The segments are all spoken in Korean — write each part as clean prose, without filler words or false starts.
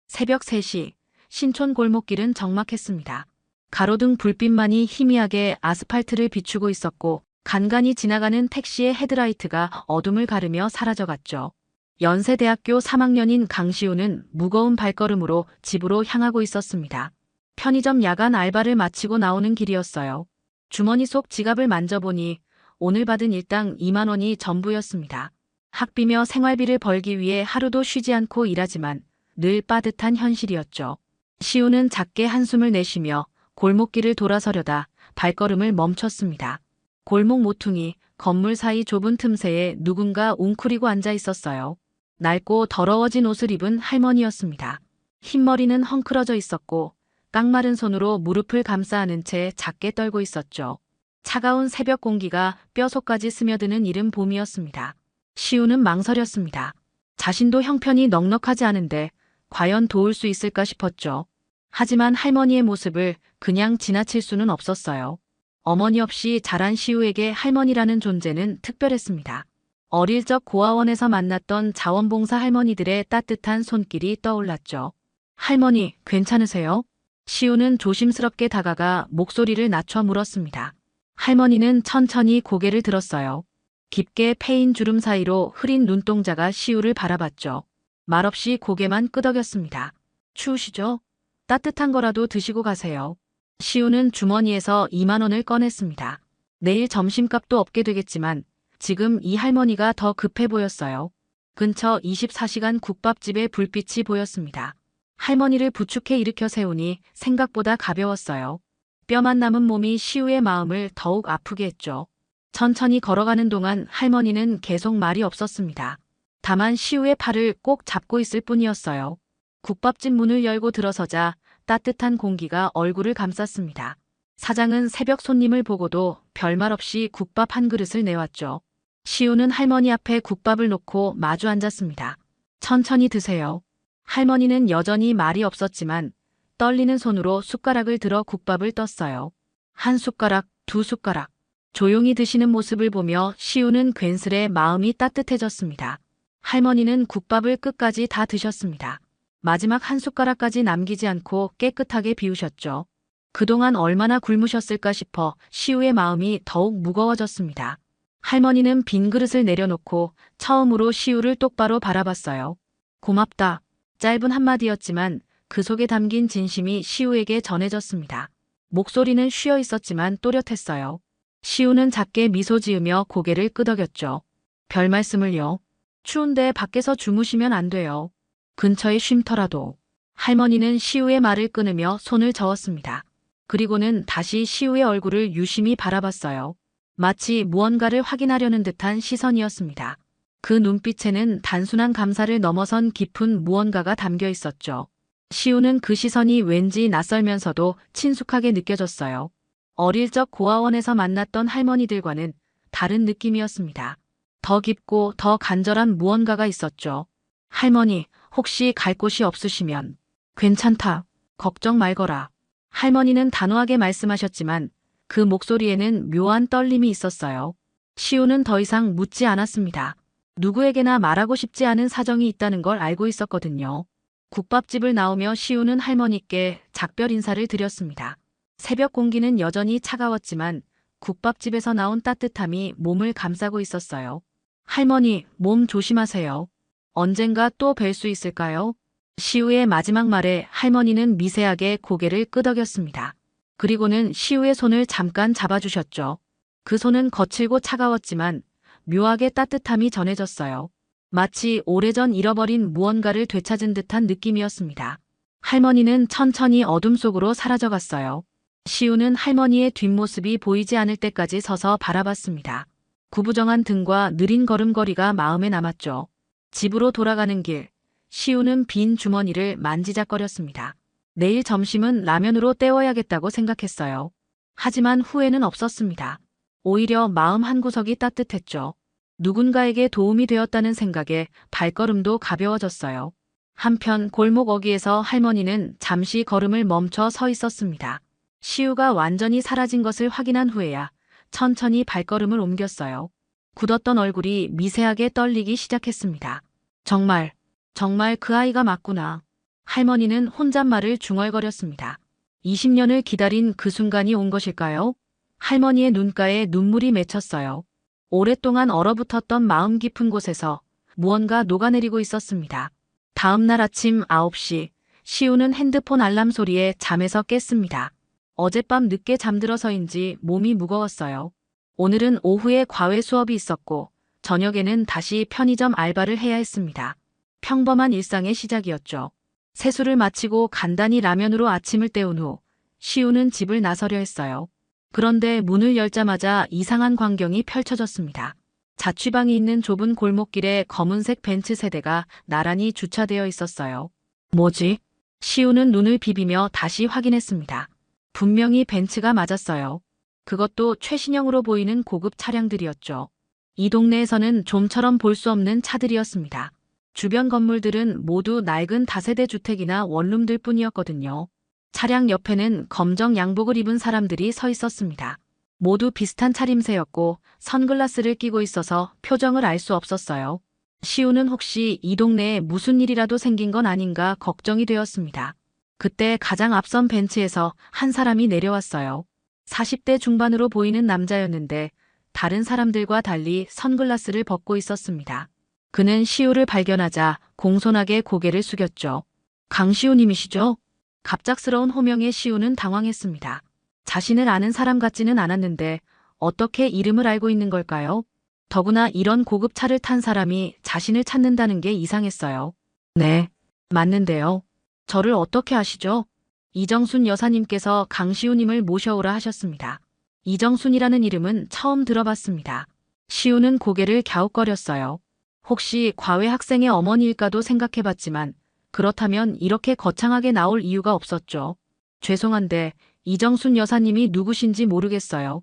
새벽 3시, 신촌 골목길은 적막했습니다. 가로등 불빛만이 희미하게 아스팔트를 비추고 있었고 간간히 지나가는 택시의 헤드라이트가 어둠을 가르며 사라져갔죠. 연세대학교 3학년인 강시우는 무거운 발걸음으로 집으로 향하고 있었습니다. 편의점 야간 알바를 마치고 나오는 길이었어요. 주머니 속 지갑을 만져보니 오늘 받은 일당 2만 원이 전부였습니다. 학비며 생활비를 벌기 위해 하루도 쉬지 않고 일하지만 늘 빠듯한 현실이었죠. 시우는 작게 한숨을 내쉬며 골목길을 돌아서려다 발걸음을 멈췄습니다. 골목 모퉁이, 건물 사이 좁은 틈새에 누군가 웅크리고 앉아 있었어요. 낡고 더러워진 옷을 입은 할머니였습니다. 흰머리는 헝클어져 있었고 깡마른 손으로 무릎을 감싸 안은 채 작게 떨고 있었죠. 차가운 새벽 공기가 뼈속까지 스며드는 이른 봄이었습니다. 시우는 망설였습니다. 자신도 형편이 넉넉하지 않은데 과연 도울 수 있을까 싶었죠. 하지만 할머니의 모습을 그냥 지나칠 수는 없었어요. 어머니 없이 자란 시우에게 할머니라는 존재는 특별했습니다. 어릴 적 고아원에서 만났던 자원봉사 할머니들의 따뜻한 손길이 떠올랐죠. 할머니, 괜찮으세요? 시우는 조심스럽게 다가가 목소리를 낮춰 물었습니다. 할머니는 천천히 고개를 들었어요. 깊게 패인 주름 사이로 흐린 눈동자가 시우를 바라봤죠. 말없이 고개만 끄덕였습니다. 추우시죠? 따뜻한 거라도 드시고 가세요. 시우는 주머니에서 2만 원을 꺼냈습니다. 내일 점심값도 없게 되겠지만 지금 이 할머니가 더 급해 보였어요. 근처 24시간 국밥집의 불빛이 보였습니다. 할머니를 부축해 일으켜 세우니 생각보다 가벼웠어요. 뼈만 남은 몸이 시우의 마음을 더욱 아프게 했죠. 천천히 걸어가는 동안 할머니는 계속 말이 없었습니다. 다만 시우의 팔을 꼭 잡고 있을 뿐이었어요. 국밥집 문을 열고 들어서자 따뜻한 공기가 얼굴을 감쌌습니다. 사장은 새벽 손님을 보고도 별말 없이 국밥 한 그릇을 내왔죠. 시우는 할머니 앞에 국밥을 놓고 마주 앉았습니다. 천천히 드세요. 할머니는 여전히 말이 없었지만 떨리는 손으로 숟가락을 들어 국밥을 떴어요. 한 숟가락, 두 숟가락. 조용히 드시는 모습을 보며 시우는 괜스레 마음이 따뜻해졌습니다. 할머니는 국밥을 끝까지 다 드셨습니다. 마지막 한 숟가락까지 남기지 않고 깨끗하게 비우셨죠. 그동안 얼마나 굶으셨을까 싶어 시우의 마음이 더욱 무거워졌습니다. 할머니는 빈 그릇을 내려놓고 처음으로 시우를 똑바로 바라봤어요. 고맙다. 짧은 한마디였지만 그 속에 담긴 진심이 시우에게 전해졌습니다. 목소리는 쉬어 있었지만 또렷했어요. 시우는 작게 미소 지으며 고개를 끄덕였죠. 별 말씀을요. 추운데 밖에서 주무시면 안 돼요. 근처에 쉼터라도. 할머니는 시우의 말을 끊으며 손을 저었습니다. 그리고는 다시 시우의 얼굴을 유심히 바라봤어요. 마치 무언가를 확인하려는 듯한 시선이었습니다. 그 눈빛에는 단순한 감사를 넘어선 깊은 무언가가 담겨 있었죠. 시우는 그 시선이 왠지 낯설면서도 친숙하게 느껴졌어요. 어릴 적 고아원에서 만났던 할머니들과는 다른 느낌이었습니다. 더 깊고 더 간절한 무언가가 있었죠. 할머니, 혹시 갈 곳이 없으시면. 괜찮다. 걱정 말거라. 할머니는 단호하게 말씀하셨지만 그 목소리에는 묘한 떨림이 있었어요. 시우는 더 이상 묻지 않았습니다. 누구에게나 말하고 싶지 않은 사정이 있다는 걸 알고 있었거든요. 국밥집을 나오며 시우는 할머니께 작별 인사를 드렸습니다. 새벽 공기는 여전히 차가웠지만 국밥집에서 나온 따뜻함이 몸을 감싸고 있었어요. 할머니, 몸 조심하세요. 언젠가 또 뵐 수 있을까요? 시우의 마지막 말에 할머니는 미세하게 고개를 끄덕였습니다. 그리고는 시우의 손을 잠깐 잡아주셨죠. 그 손은 거칠고 차가웠지만 묘하게 따뜻함이 전해졌어요. 마치 오래전 잃어버린 무언가를 되찾은 듯한 느낌이었습니다. 할머니는 천천히 어둠 속으로 사라져갔어요. 시우는 할머니의 뒷모습이 보이지 않을 때까지 서서 바라봤습니다. 구부정한 등과 느린 걸음걸이가 마음에 남았죠. 집으로 돌아가는 길, 시우는 빈 주머니를 만지작거렸습니다. 내일 점심은 라면으로 때워야겠다고 생각했어요. 하지만 후회는 없었습니다. 오히려 마음 한구석이 따뜻했죠. 누군가에게 도움이 되었다는 생각에 발걸음도 가벼워졌어요. 한편 골목 어귀에서 할머니는 잠시 걸음을 멈춰 서 있었습니다. 시우가 완전히 사라진 것을 확인한 후에야 천천히 발걸음을 옮겼어요. 굳었던 얼굴이 미세하게 떨리기 시작했습니다. 정말 그 아이가 맞구나. 할머니는 혼잣말을 중얼거렸습니다. 20년을 기다린 그 순간이 온 것일까요? 할머니의 눈가에 눈물이 맺혔어요. 오랫동안 얼어붙었던 마음 깊은 곳에서 무언가 녹아내리고 있었습니다. 다음 날 아침 9시, 시우는 핸드폰 알람 소리에 잠에서 깼습니다. 어젯밤 늦게 잠들어서인지 몸이 무거웠어요. 오늘은 오후에 과외 수업이 있었고 저녁에는 다시 편의점 알바를 해야 했습니다. 평범한 일상의 시작이었죠. 세수를 마치고 간단히 라면으로 아침을 때운 후 시우는 집을 나서려 했어요. 그런데 문을 열자마자 이상한 광경이 펼쳐졌습니다. 자취방이 있는 좁은 골목길에 검은색 벤츠 세대가 나란히 주차되어 있었어요. 뭐지? 시우는 눈을 비비며 다시 확인했습니다. 분명히 벤츠가 맞았어요. 그것도 최신형으로 보이는 고급 차량들이었죠. 이 동네에서는 좀처럼 볼 수 없는 차들이었습니다. 주변 건물들은 모두 낡은 다세대 주택이나 원룸들 뿐이었거든요. 차량 옆에는 검정 양복을 입은 사람들이 서 있었습니다. 모두 비슷한 차림새였고 선글라스를 끼고 있어서 표정을 알 수 없었어요. 시우는 혹시 이 동네에 무슨 일이라도 생긴 건 아닌가 걱정이 되었습니다. 그때 가장 앞선 벤츠에서 한 사람이 내려왔어요. 40대 중반으로 보이는 남자였는데 다른 사람들과 달리 선글라스를 벗고 있었습니다. 그는 시우를 발견하자 공손하게 고개를 숙였죠. 강시우님이시죠? 갑작스러운 호명에 시우는 당황했습니다. 자신을 아는 사람 같지는 않았는데 어떻게 이름을 알고 있는 걸까요? 더구나 이런 고급 차를 탄 사람이 자신을 찾는다는 게 이상했어요. 네, 맞는데요. 저를 어떻게 아시죠? 이정순 여사님께서 강시우님을 모셔오라 하셨습니다. 이정순이라는 이름은 처음 들어봤습니다. 시우는 고개를 갸웃거렸어요. 혹시 과외 학생의 어머니일까도 생각해봤지만 그렇다면 이렇게 거창하게 나올 이유가 없었죠. 죄송한데 이정순 여사님이 누구신지 모르겠어요.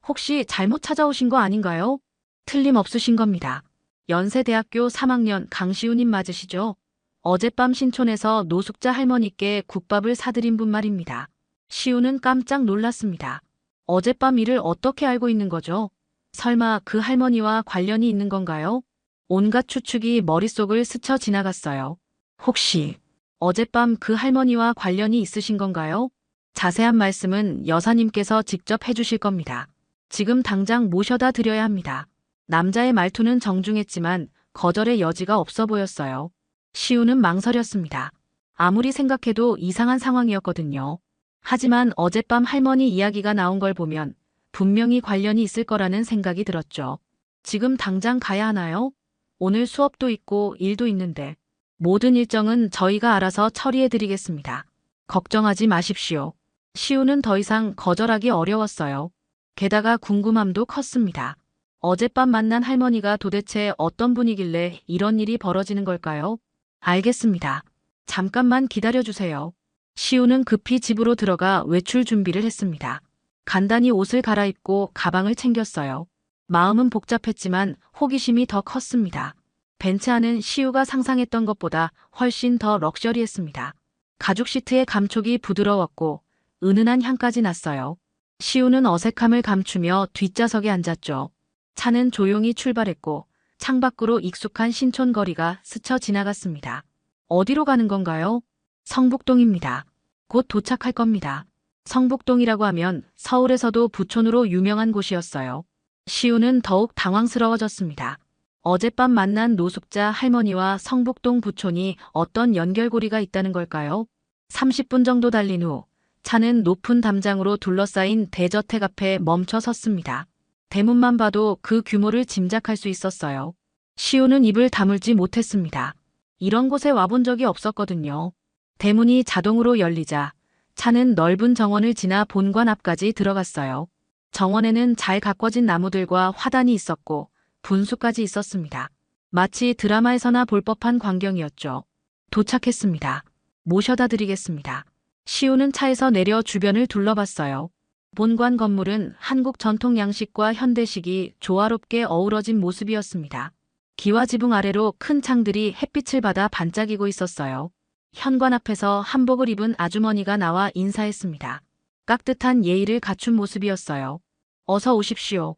혹시 잘못 찾아오신 거 아닌가요? 틀림없으신 겁니다. 연세대학교 3학년 강시우님 맞으시죠? 어젯밤 신촌에서 노숙자 할머니께 국밥을 사드린 분 말입니다. 시우는 깜짝 놀랐습니다. 어젯밤 일을 어떻게 알고 있는 거죠? 설마 그 할머니와 관련이 있는 건가요? 온갖 추측이 머릿속을 스쳐 지나갔어요. 혹시 어젯밤 그 할머니와 관련이 있으신 건가요? 자세한 말씀은 여사님께서 직접 해주실 겁니다. 지금 당장 모셔다 드려야 합니다. 남자의 말투는 정중했지만 거절의 여지가 없어 보였어요. 시우는 망설였습니다. 아무리 생각해도 이상한 상황이었거든요. 하지만 어젯밤 할머니 이야기가 나온 걸 보면 분명히 관련이 있을 거라는 생각이 들었죠. 지금 당장 가야 하나요? 오늘 수업도 있고 일도 있는데. 모든 일정은 저희가 알아서 처리해드리겠습니다. 걱정하지 마십시오. 시우는 더 이상 거절하기 어려웠어요. 게다가 궁금함도 컸습니다. 어젯밤 만난 할머니가 도대체 어떤 분이길래 이런 일이 벌어지는 걸까요? 알겠습니다. 잠깐만 기다려주세요. 시우는 급히 집으로 들어가 외출 준비를 했습니다. 간단히 옷을 갈아입고 가방을 챙겼어요. 마음은 복잡했지만 호기심이 더 컸습니다. 벤츠 안은 시우가 상상했던 것보다 훨씬 더 럭셔리했습니다. 가죽 시트의 감촉이 부드러웠고 은은한 향까지 났어요. 시우는 어색함을 감추며 뒷좌석에 앉았죠. 차는 조용히 출발했고 창밖으로 익숙한 신촌 거리가 스쳐 지나갔습니다. 어디로 가는 건가요? 성북동입니다. 곧 도착할 겁니다. 성북동이라고 하면 서울에서도 부촌으로 유명한 곳이었어요. 시우는 더욱 당황스러워졌습니다. 어젯밤 만난 노숙자 할머니와 성북동 부촌이 어떤 연결고리가 있다는 걸까요? 30분 정도 달린 후 차는 높은 담장으로 둘러싸인 대저택 앞에 멈춰 섰습니다. 대문만 봐도 그 규모를 짐작할 수 있었어요. 시우는 입을 다물지 못했습니다. 이런 곳에 와본 적이 없었거든요. 대문이 자동으로 열리자 차는 넓은 정원을 지나 본관 앞까지 들어갔어요. 정원에는 잘 가꿔진 나무들과 화단이 있었고 분수까지 있었습니다. 마치 드라마에서나 볼 법한 광경이었죠. 도착했습니다. 모셔다 드리겠습니다. 시우는 차에서 내려 주변을 둘러봤어요. 본관 건물은 한국 전통 양식과 현대식이 조화롭게 어우러진 모습이었습니다. 기와 지붕 아래로 큰 창들이 햇빛을 받아 반짝이고 있었어요. 현관 앞에서 한복을 입은 아주머니가 나와 인사했습니다. 깍듯한 예의를 갖춘 모습이었어요. 어서 오십시오.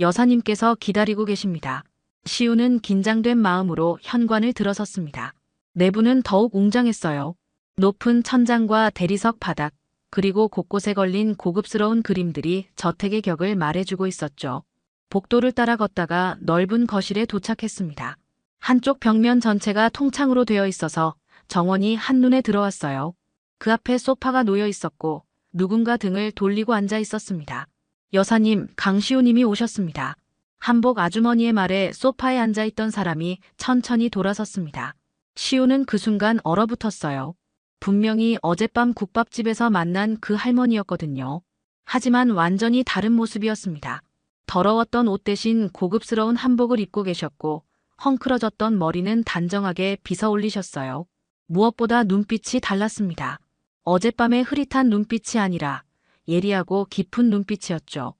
여사님께서 기다리고 계십니다. 시우는 긴장된 마음으로 현관을 들어섰습니다. 내부는 더욱 웅장했어요. 높은 천장과 대리석 바닥, 그리고 곳곳에 걸린 고급스러운 그림들이 저택의 격을 말해주고 있었죠. 복도를 따라 걷다가 넓은 거실에 도착했습니다. 한쪽 벽면 전체가 통창으로 되어 있어서 정원이 한눈에 들어왔어요. 그 앞에 소파가 놓여 있었고 누군가 등을 돌리고 앉아 있었습니다. 여사님, 강시우님이 오셨습니다. 한복 아주머니의 말에 소파에 앉아 있던 사람이 천천히 돌아섰습니다. 시우는 그 순간 얼어붙었어요. 분명히 어젯밤 국밥집에서 만난 그 할머니였거든요. 하지만 완전히 다른 모습이었습니다. 더러웠던 옷 대신 고급스러운 한복을 입고 계셨고 헝클어졌던 머리는 단정하게 빗어 올리셨어요. 무엇보다 눈빛이 달랐습니다. 어젯밤의 흐릿한 눈빛이 아니라 예리하고 깊은 눈빛이었죠.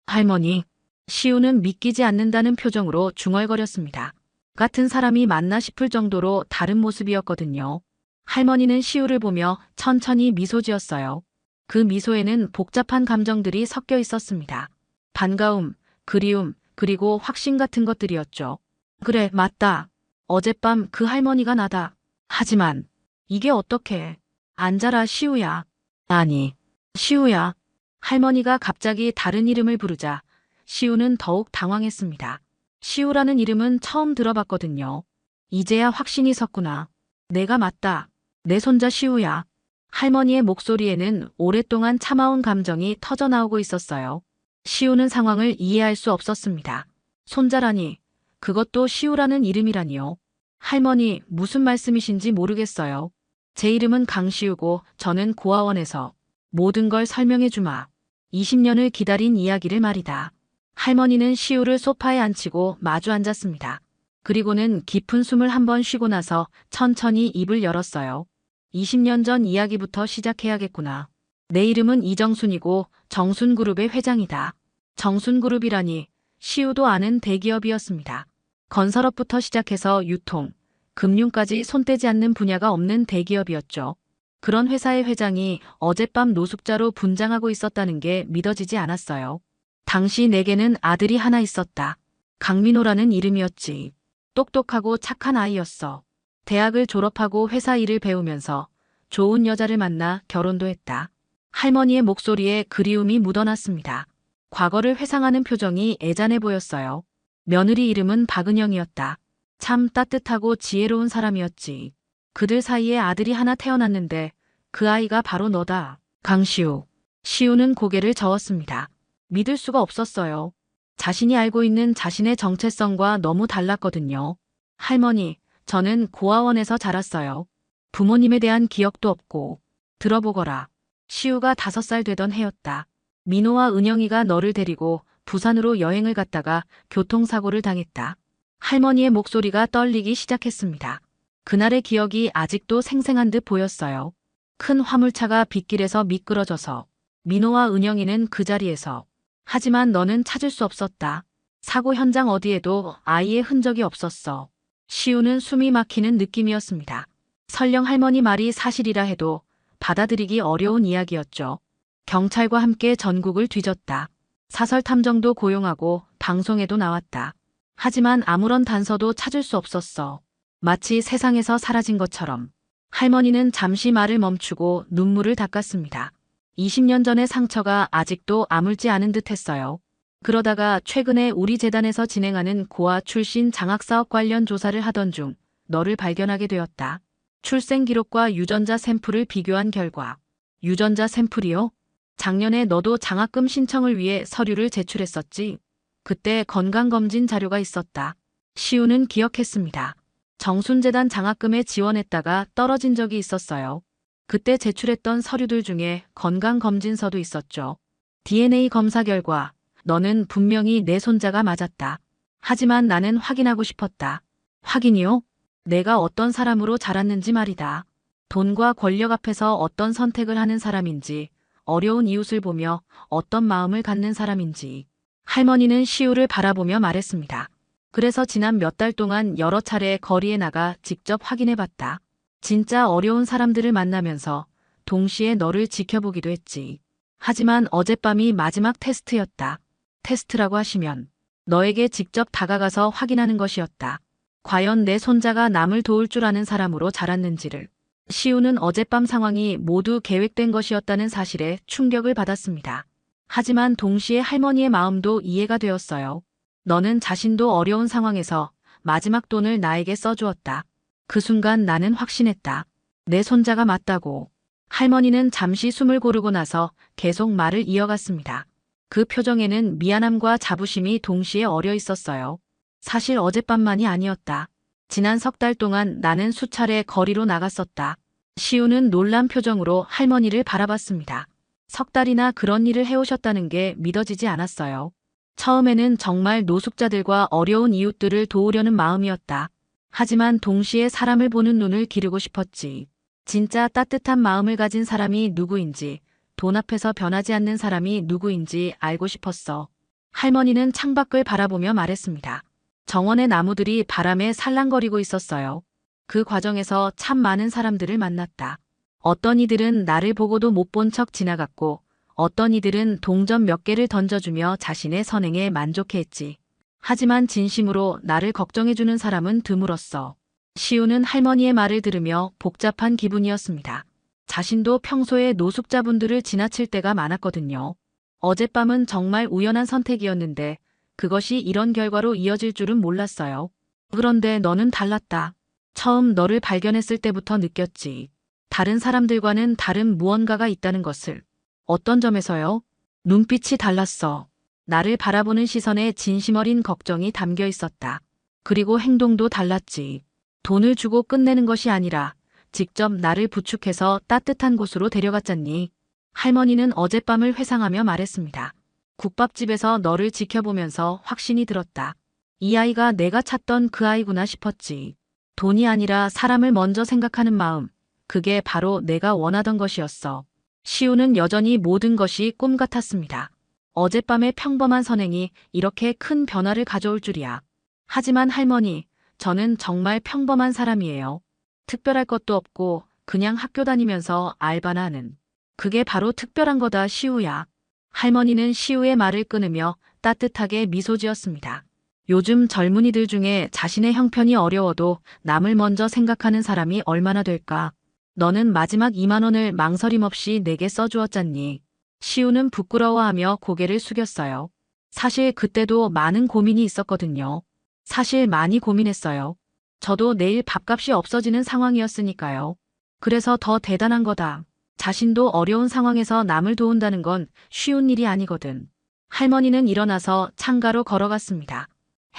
할머니. 시우는 믿기지 않는다는 표정으로 중얼거렸습니다. 같은 사람이 맞나 싶을 정도로 다른 모습이었거든요. 할머니는 시우를 보며 천천히 미소 지었어요. 그 미소에는 복잡한 감정들이 섞여 있었습니다. 반가움, 그리움, 그리고 확신 같은 것들이었죠. 그래, 맞다. 어젯밤 그 할머니가 나다. 하지만 이게 어떻게? 앉아라, 시우야. 아니, 시우야. 할머니가 갑자기 다른 이름을 부르자 시우는 더욱 당황했습니다. 시우라는 이름은 처음 들어봤거든요. 이제야 확신이 섰구나. 내가 맞다. 내 손자 시우야. 할머니의 목소리에는 오랫동안 참아온 감정이 터져나오고 있었어요. 시우는 상황을 이해할 수 없었습니다. 손자라니, 그것도 시우라는 이름이라니요. 할머니, 무슨 말씀이신지 모르겠어요. 제 이름은 강시우고 저는 고아원에서 모든 걸 설명해 주마. 20년을 기다린 이야기를 말이다. 할머니는 시우를 소파에 앉히고 마주 앉았습니다. 그리고는 깊은 숨을 한번 쉬고 나서 천천히 입을 열었어요. 20년 전 이야기부터 시작해야겠구나. 내 이름은 이정순이고 정순그룹의 회장이다. 정순그룹이라니 시우도 아는 대기업이었습니다. 건설업부터 시작해서 유통, 금융까지 손대지 않는 분야가 없는 대기업이었죠. 그런 회사의 회장이 어젯밤 노숙자로 분장하고 있었다는 게 믿어지지 않았어요. 당시 내게는 아들이 하나 있었다. 강민호라는 이름이었지. 똑똑하고 착한 아이였어. 대학을 졸업하고 회사 일을 배우면서 좋은 여자를 만나 결혼도 했다. 할머니의 목소리에 그리움이 묻어났습니다. 과거를 회상하는 표정이 애잔해 보였어요. 며느리 이름은 박은영이었다. 참 따뜻하고 지혜로운 사람이었지. 그들 사이에 아들이 하나 태어났는데 그 아이가 바로 너다. 강시우. 시우는 고개를 저었습니다. 믿을 수가 없었어요. 자신이 알고 있는 자신의 정체성과 너무 달랐거든요. 할머니, 저는 고아원에서 자랐어요. 부모님에 대한 기억도 없고. 들어보거라. 시우가 5살 되던 해였다. 민호와 은영이가 너를 데리고 부산으로 여행을 갔다가 교통사고를 당했다. 할머니의 목소리가 떨리기 시작했습니다. 그날의 기억이 아직도 생생한 듯 보였어요. 큰 화물차가 빗길에서 미끄러져서 민호와 은영이는 그 자리에서. 하지만 너는 찾을 수 없었다. 사고 현장 어디에도 아이의 흔적이 없었어. 시우는 숨이 막히는 느낌이었습니다. 설령 할머니 말이 사실이라 해도 받아들이기 어려운 이야기였죠. 경찰과 함께 전국을 뒤졌다. 사설 탐정도 고용하고 방송에도 나왔다. 하지만 아무런 단서도 찾을 수 없었어. 마치 세상에서 사라진 것처럼. 할머니는 잠시 말을 멈추고 눈물을 닦았습니다. 20년 전의 상처가 아직도 아물지 않은 듯 했어요. 그러다가 최근에 우리 재단에서 진행하는 고아 출신 장학사업 관련 조사를 하던 중 너를 발견하게 되었다. 출생 기록과 유전자 샘플을 비교한 결과. 유전자 샘플이요? 작년에 너도 장학금 신청을 위해 서류를 제출했었지. 그때 건강검진 자료가 있었다. 시우는 기억했습니다. 정순재단 장학금에 지원했다가 떨어진 적이 있었어요. 그때 제출했던 서류들 중에 건강검진서도 있었죠. DNA 검사 결과 너는 분명히 내 손자가 맞았다. 하지만 나는 확인하고 싶었다. 확인이요? 내가 어떤 사람으로 자랐는지 말이다. 돈과 권력 앞에서 어떤 선택을 하는 사람인지, 어려운 이웃을 보며 어떤 마음을 갖는 사람인지. 할머니는 시우를 바라보며 말했습니다. 그래서 지난 몇 달 동안 여러 차례 거리에 나가 직접 확인해봤다. 진짜 어려운 사람들을 만나면서 동시에 너를 지켜보기도 했지. 하지만 어젯밤이 마지막 테스트였다. 테스트라고 하시면 너에게 직접 다가가서 확인하는 것이었다. 과연 내 손자가 남을 도울 줄 아는 사람으로 자랐는지를. 시우는 어젯밤 상황이 모두 계획된 것이었다는 사실에 충격을 받았습니다. 하지만 동시에 할머니의 마음도 이해가 되었어요. 너는 자신도 어려운 상황에서 마지막 돈을 나에게 써주었다. 그 순간 나는 확신했다. 내 손자가 맞다고. 할머니는 잠시 숨을 고르고 나서 계속 말을 이어갔습니다. 그 표정에는 미안함과 자부심이 동시에 어려 있었어요. 사실 어젯밤만이 아니었다. 지난 석 달 동안 나는 수차례 거리로 나갔었다. 시우는 놀란 표정으로 할머니를 바라봤습니다. 석 달이나 그런 일을 해오셨다는 게 믿어지지 않았어요. 처음에는 정말 노숙자들과 어려운 이웃들을 도우려는 마음이었다. 하지만 동시에 사람을 보는 눈을 기르고 싶었지. 진짜 따뜻한 마음을 가진 사람이 누구인지, 돈 앞에서 변하지 않는 사람이 누구인지 알고 싶었어. 할머니는 창밖을 바라보며 말했습니다. 정원의 나무들이 바람에 살랑거리고 있었어요. 그 과정에서 참 많은 사람들을 만났다. 어떤 이들은 나를 보고도 못 본 척 지나갔고, 어떤 이들은 동전 몇 개를 던져주며 자신의 선행에 만족해했지. 하지만 진심으로 나를 걱정해주는 사람은 드물었어. 시우는 할머니의 말을 들으며 복잡한 기분이었습니다. 자신도 평소에 노숙자분들을 지나칠 때가 많았거든요. 어젯밤은 정말 우연한 선택이었는데 그것이 이런 결과로 이어질 줄은 몰랐어요. 그런데 너는 달랐다. 처음 너를 발견했을 때부터 느꼈지. 다른 사람들과는 다른 무언가가 있다는 것을. 어떤 점에서요? 눈빛이 달랐어. 나를 바라보는 시선에 진심 어린 걱정이 담겨 있었다. 그리고 행동도 달랐지. 돈을 주고 끝내는 것이 아니라 직접 나를 부축해서 따뜻한 곳으로 데려갔잖니. 할머니는 어젯밤을 회상하며 말했습니다. 국밥집에서 너를 지켜보면서 확신이 들었다. 이 아이가 내가 찾던 그 아이구나 싶었지. 돈이 아니라 사람을 먼저 생각하는 마음. 그게 바로 내가 원하던 것이었어. 시우는 여전히 모든 것이 꿈 같았습니다. 어젯밤의 평범한 선행이 이렇게 큰 변화를 가져올 줄이야. 하지만 할머니, 저는 정말 평범한 사람이에요. 특별할 것도 없고 그냥 학교 다니면서 알바나 하는. 그게 바로 특별한 거다, 시우야. 할머니는 시우의 말을 끊으며 따뜻하게 미소 지었습니다. 요즘 젊은이들 중에 자신의 형편이 어려워도 남을 먼저 생각하는 사람이 얼마나 될까? 너는 마지막 2만 원을 망설임 없이 내게 써주었잖니. 시우는 부끄러워하며 고개를 숙였어요. 사실 그때도 많은 고민이 있었거든요. 사실 많이 고민했어요. 저도 내일 밥값이 없어지는 상황이었으니까요. 그래서 더 대단한 거다. 자신도 어려운 상황에서 남을 도운다는 건 쉬운 일이 아니거든. 할머니는 일어나서 창가로 걸어갔습니다.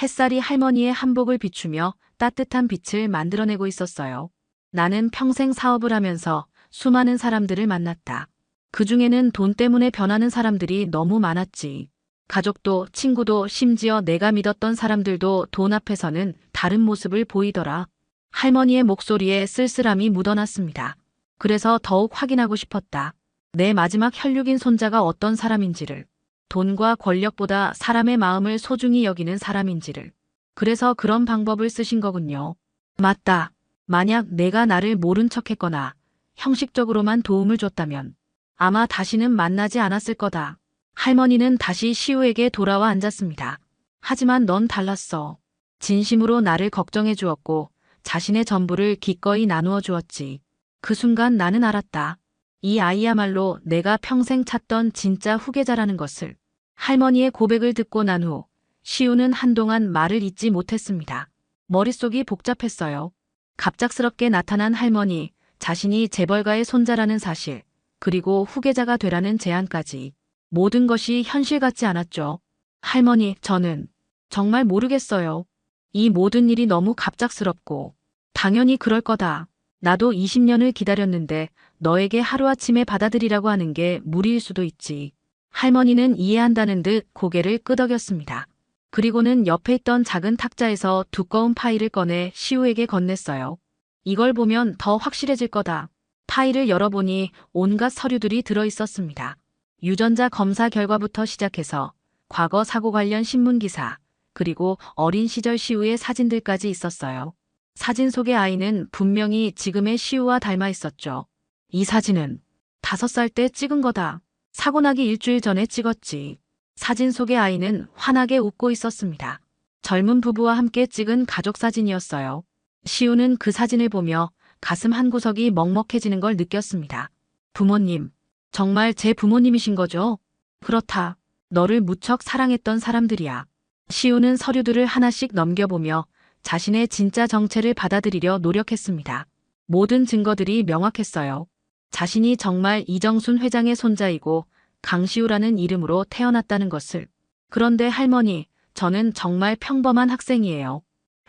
햇살이 할머니의 한복을 비추며 따뜻한 빛을 만들어내고 있었어요. 나는 평생 사업을 하면서 수많은 사람들을 만났다. 그중에는 돈 때문에 변하는 사람들이 너무 많았지. 가족도 친구도 심지어 내가 믿었던 사람들도 돈 앞에서는 다른 모습을 보이더라. 할머니의 목소리에 쓸쓸함이 묻어났습니다. 그래서 더욱 확인하고 싶었다. 내 마지막 혈육인 손자가 어떤 사람인지를. 돈과 권력보다 사람의 마음을 소중히 여기는 사람인지를. 그래서 그런 방법을 쓰신 거군요. 맞다. 만약 내가 나를 모른 척했거나 형식적으로만 도움을 줬다면 아마 다시는 만나지 않았을 거다. 할머니는 다시 시우에게 돌아와 앉았습니다. 하지만 넌 달랐어. 진심으로 나를 걱정해 주었고 자신의 전부를 기꺼이 나누어 주었지. 그 순간 나는 알았다. 이 아이야말로 내가 평생 찾던 진짜 후계자라는 것을. 할머니의 고백을 듣고 난 후 시우는 한동안 말을 잇지 못했습니다. 머릿속이 복잡했어요. 갑작스럽게 나타난 할머니, 자신이 재벌가의 손자라는 사실, 그리고 후계자가 되라는 제안까지. 모든 것이 현실 같지 않았죠. 할머니, 저는 정말 모르겠어요. 이 모든 일이 너무 갑작스럽고. 당연히 그럴 거다. 나도 20년을 기다렸는데 너에게 하루아침에 받아들이라고 하는 게 무리일 수도 있지. 할머니는 이해한다는 듯 고개를 끄덕였습니다. 그리고는 옆에 있던 작은 탁자에서 두꺼운 파일을 꺼내 시우에게 건넸어요. 이걸 보면 더 확실해질 거다. 파일을 열어보니 온갖 서류들이 들어있었습니다. 유전자 검사 결과부터 시작해서 과거 사고 관련 신문기사, 그리고 어린 시절 시우의 사진들까지 있었어요. 사진 속의 아이는 분명히 지금의 시우와 닮아 있었죠. 이 사진은 5살 때 찍은 거다. 사고 나기 일주일 전에 찍었지. 사진 속의 아이는 환하게 웃고 있었습니다. 젊은 부부와 함께 찍은 가족 사진이었어요. 시우는 그 사진을 보며 가슴 한구석이 먹먹해지는 걸 느꼈습니다. 부모님, 정말 제 부모님이신 거죠? 그렇다. 너를 무척 사랑했던 사람들이야. 시우는 서류들을 하나씩 넘겨보며 자신의 진짜 정체를 받아들이려 노력했습니다. 모든 증거들이 명확했어요. 자신이 정말 이정순 회장의 손자이고 강시우라는 이름으로 태어났다는 것을. 그런데 할머니, 저는 정말 평범한 학생이에요.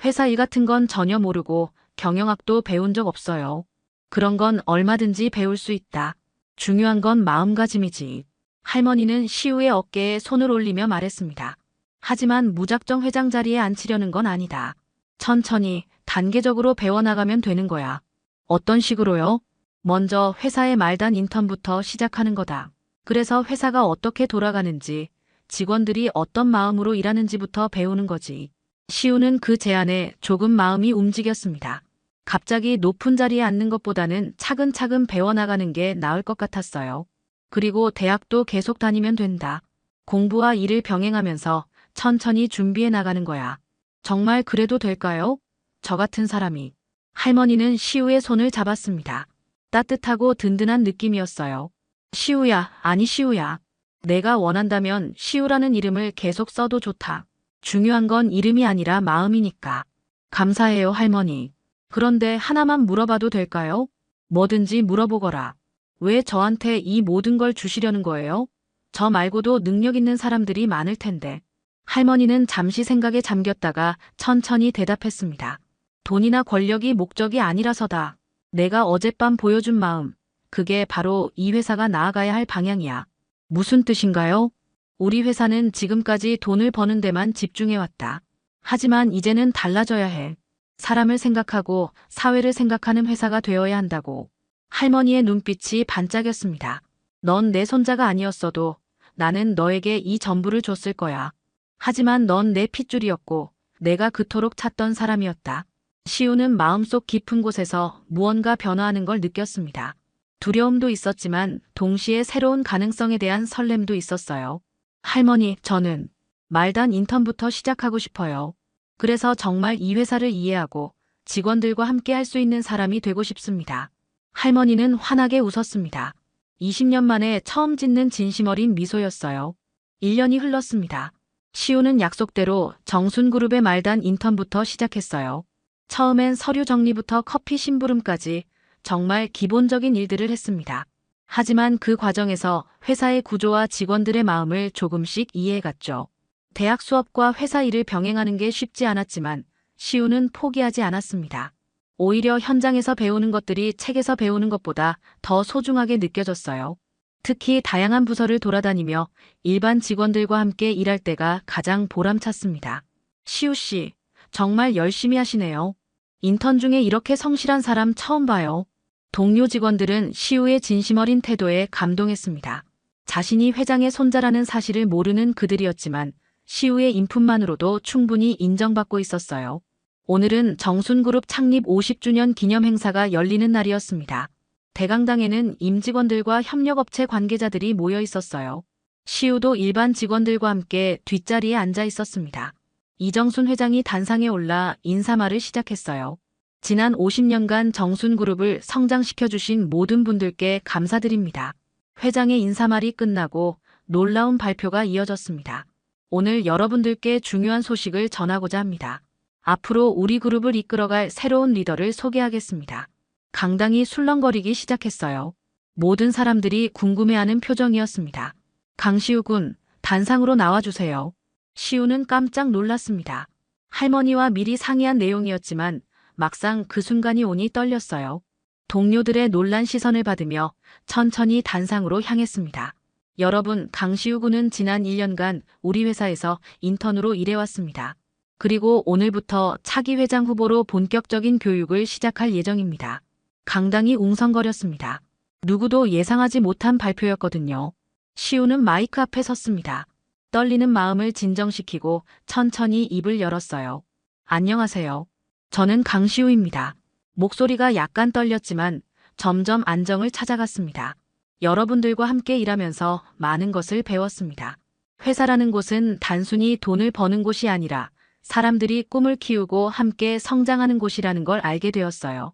회사 일 같은 건 전혀 모르고 경영학도 배운 적 없어요. 그런 건 얼마든지 배울 수 있다. 중요한 건 마음가짐이지. 할머니는 시우의 어깨에 손을 올리며 말했습니다. 하지만 무작정 회장 자리에 앉히려는 건 아니다. 천천히 단계적으로 배워나가면 되는 거야. 어떤 식으로요? 먼저 회사의 말단 인턴부터 시작하는 거다. 그래서 회사가 어떻게 돌아가는지, 직원들이 어떤 마음으로 일하는지부터 배우는 거지. 시우는 그 제안에 조금 마음이 움직였습니다. 갑자기 높은 자리에 앉는 것보다는 차근차근 배워나가는 게 나을 것 같았어요. 그리고 대학도 계속 다니면 된다. 공부와 일을 병행하면서 천천히 준비해 나가는 거야. 정말 그래도 될까요? 저 같은 사람이. 할머니는 시우의 손을 잡았습니다. 따뜻하고 든든한 느낌이었어요. 시우야, 아니 시우야. 내가 원한다면 시우라는 이름을 계속 써도 좋다. 중요한 건 이름이 아니라 마음이니까. 감사해요, 할머니. 그런데 하나만 물어봐도 될까요? 뭐든지 물어보거라. 왜 저한테 이 모든 걸 주시려는 거예요? 저 말고도 능력 있는 사람들이 많을 텐데. 할머니는 잠시 생각에 잠겼다가 천천히 대답했습니다. 돈이나 권력이 목적이 아니라서다. 내가 어젯밤 보여준 마음, 그게 바로 이 회사가 나아가야 할 방향이야. 무슨 뜻인가요? 우리 회사는 지금까지 돈을 버는 데만 집중해왔다. 하지만 이제는 달라져야 해. 사람을 생각하고 사회를 생각하는 회사가 되어야 한다고. 할머니의 눈빛이 반짝였습니다. 넌 내 손자가 아니었어도 나는 너에게 이 전부를 줬을 거야. 하지만 넌 내 핏줄이었고 내가 그토록 찾던 사람이었다. 시우는 마음속 깊은 곳에서 무언가 변화하는 걸 느꼈습니다. 두려움도 있었지만 동시에 새로운 가능성에 대한 설렘도 있었어요. 할머니, 저는 말단 인턴부터 시작하고 싶어요. 그래서 정말 이 회사를 이해하고 직원들과 함께 할 수 있는 사람이 되고 싶습니다. 할머니는 환하게 웃었습니다. 20년 만에 처음 짓는 진심 어린 미소였어요. 1년이 흘렀습니다. 시우는 약속대로 정순그룹의 말단 인턴부터 시작했어요. 처음엔 서류 정리부터 커피 심부름까지 정말 기본적인 일들을 했습니다. 하지만 그 과정에서 회사의 구조와 직원들의 마음을 조금씩 이해해갔죠. 대학 수업과 회사 일을 병행하는 게 쉽지 않았지만 시우는 포기하지 않았습니다. 오히려 현장에서 배우는 것들이 책에서 배우는 것보다 더 소중하게 느껴졌어요. 특히 다양한 부서를 돌아다니며 일반 직원들과 함께 일할 때가 가장 보람찼습니다. 시우 씨, 정말 열심히 하시네요. 인턴 중에 이렇게 성실한 사람 처음 봐요. 동료 직원들은 시우의 진심 어린 태도에 감동했습니다. 자신이 회장의 손자라는 사실을 모르는 그들이었지만 시우의 인품만으로도 충분히 인정받고 있었어요. 오늘은 정순그룹 창립 50주년 기념 행사가 열리는 날이었습니다. 대강당에는 임직원들과 협력업체 관계자들이 모여 있었어요. 시우도 일반 직원들과 함께 뒷자리에 앉아 있었습니다. 이정순 회장이 단상에 올라 인사말을 시작했어요. 지난 50년간 정순그룹을 성장시켜주신 모든 분들께 감사드립니다. 회장의 인사말이 끝나고 놀라운 발표가 이어졌습니다. 오늘 여러분들께 중요한 소식을 전하고자 합니다. 앞으로 우리 그룹을 이끌어갈 새로운 리더를 소개하겠습니다. 강당이 술렁거리기 시작했어요. 모든 사람들이 궁금해하는 표정이었습니다. 강시우 군, 단상으로 나와주세요. 시우는 깜짝 놀랐습니다. 할머니와 미리 상의한 내용이었지만 막상 그 순간이 오니 떨렸어요. 동료들의 놀란 시선을 받으며 천천히 단상으로 향했습니다. 여러분, 강시우 군은 지난 1년간 우리 회사에서 인턴으로 일해왔습니다. 그리고 오늘부터 차기 회장 후보로 본격적인 교육을 시작할 예정입니다. 강당이 웅성거렸습니다. 누구도 예상하지 못한 발표였거든요. 시우는 마이크 앞에 섰습니다. 떨리는 마음을 진정시키고 천천히 입을 열었어요. 안녕하세요. 저는 강시우입니다. 목소리가 약간 떨렸지만 점점 안정을 찾아갔습니다. 여러분들과 함께 일하면서 많은 것을 배웠습니다. 회사라는 곳은 단순히 돈을 버는 곳이 아니라 사람들이 꿈을 키우고 함께 성장하는 곳이라는 걸 알게 되었어요.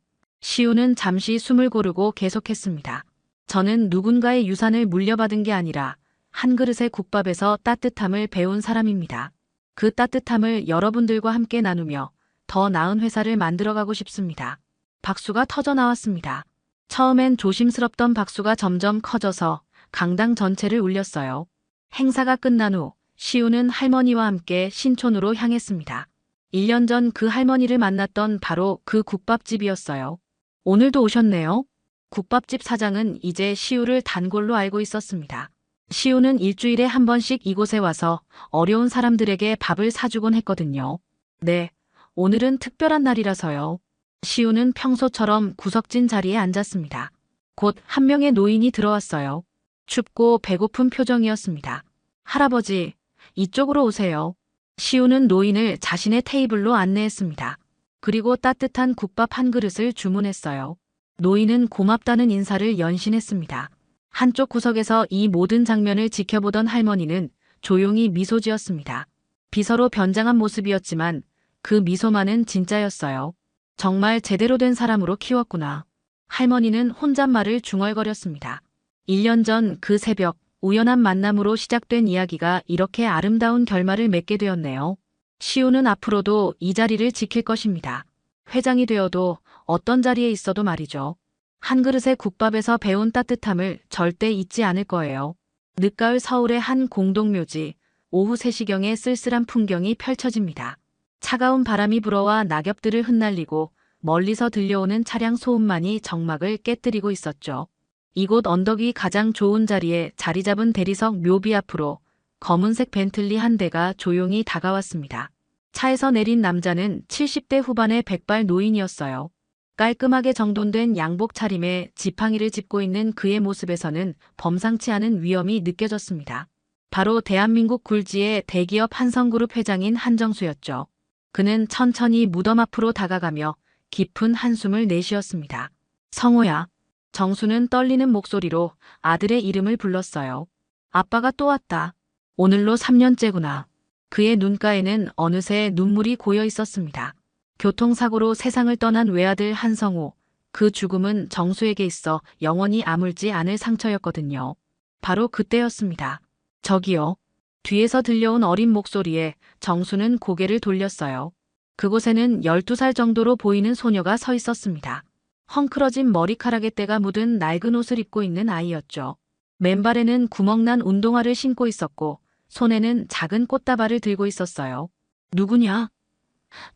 시우는 잠시 숨을 고르고 계속했습니다. 저는 누군가의 유산을 물려받은 게 아니라 한 그릇의 국밥에서 따뜻함을 배운 사람입니다. 그 따뜻함을 여러분들과 함께 나누며 더 나은 회사를 만들어가고 싶습니다. 박수가 터져 나왔습니다. 처음엔 조심스럽던 박수가 점점 커져서 강당 전체를 울렸어요. 행사가 끝난 후 시우는 할머니와 함께 신촌으로 향했습니다. 1년 전 그 할머니를 만났던 바로 그 국밥집이었어요. 오늘도 오셨네요. 국밥집 사장은 이제 시우를 단골로 알고 있었습니다. 시우는 일주일에 한 번씩 이곳에 와서 어려운 사람들에게 밥을 사주곤 했거든요. 네, 오늘은 특별한 날이라서요. 시우는 평소처럼 구석진 자리에 앉았습니다. 곧 한 명의 노인이 들어왔어요. 춥고 배고픈 표정이었습니다. 할아버지, 이쪽으로 오세요. 시우는 노인을 자신의 테이블로 안내했습니다. 그리고 따뜻한 국밥 한 그릇을 주문했어요. 노인은 고맙다는 인사를 연신했습니다. 한쪽 구석에서 이 모든 장면을 지켜보던 할머니는 조용히 미소 지었습니다. 비서로 변장한 모습이었지만 그 미소만은 진짜였어요. 정말 제대로 된 사람으로 키웠구나. 할머니는 혼잣말을 중얼거렸습니다. 1년 전 그 새벽 우연한 만남으로 시작된 이야기가 이렇게 아름다운 결말을 맺게 되었네요. 시우는 앞으로도 이 자리를 지킬 것입니다. 회장이 되어도 어떤 자리에 있어도 말이죠. 한 그릇의 국밥에서 배운 따뜻함을 절대 잊지 않을 거예요. 늦가을 서울의 한 공동묘지, 오후 3시경에 쓸쓸한 풍경이 펼쳐집니다. 차가운 바람이 불어와 낙엽들을 흩날리고 멀리서 들려오는 차량 소음만이 정막을 깨뜨리고 있었죠. 이곳 언덕 위 가장 좋은 자리에 자리 잡은 대리석 묘비 앞으로 검은색 벤틀리 한 대가 조용히 다가왔습니다. 차에서 내린 남자는 70대 후반의 백발 노인이었어요. 깔끔하게 정돈된 양복 차림에 지팡이를 짚고 있는 그의 모습에서는 범상치 않은 위엄이 느껴졌습니다. 바로 대한민국 굴지의 대기업 한성그룹 회장인 한정수였죠. 그는 천천히 무덤 앞으로 다가가며 깊은 한숨을 내쉬었습니다. 성호야. 정수는 떨리는 목소리로 아들의 이름을 불렀어요. 아빠가 또 왔다. 오늘로 3년째구나. 그의 눈가에는 어느새 눈물이 고여 있었습니다. 교통사고로 세상을 떠난 외아들 한성호. 그 죽음은 정수에게 있어 영원히 아물지 않을 상처였거든요. 바로 그때였습니다. 저기요. 뒤에서 들려온 어린 목소리에 정수는 고개를 돌렸어요. 그곳에는 12살 정도로 보이는 소녀가 서 있었습니다. 헝클어진 머리카락에 때가 묻은 낡은 옷을 입고 있는 아이였죠. 맨발에는 구멍난 운동화를 신고 있었고 손에는 작은 꽃다발을 들고 있었어요. 누구냐?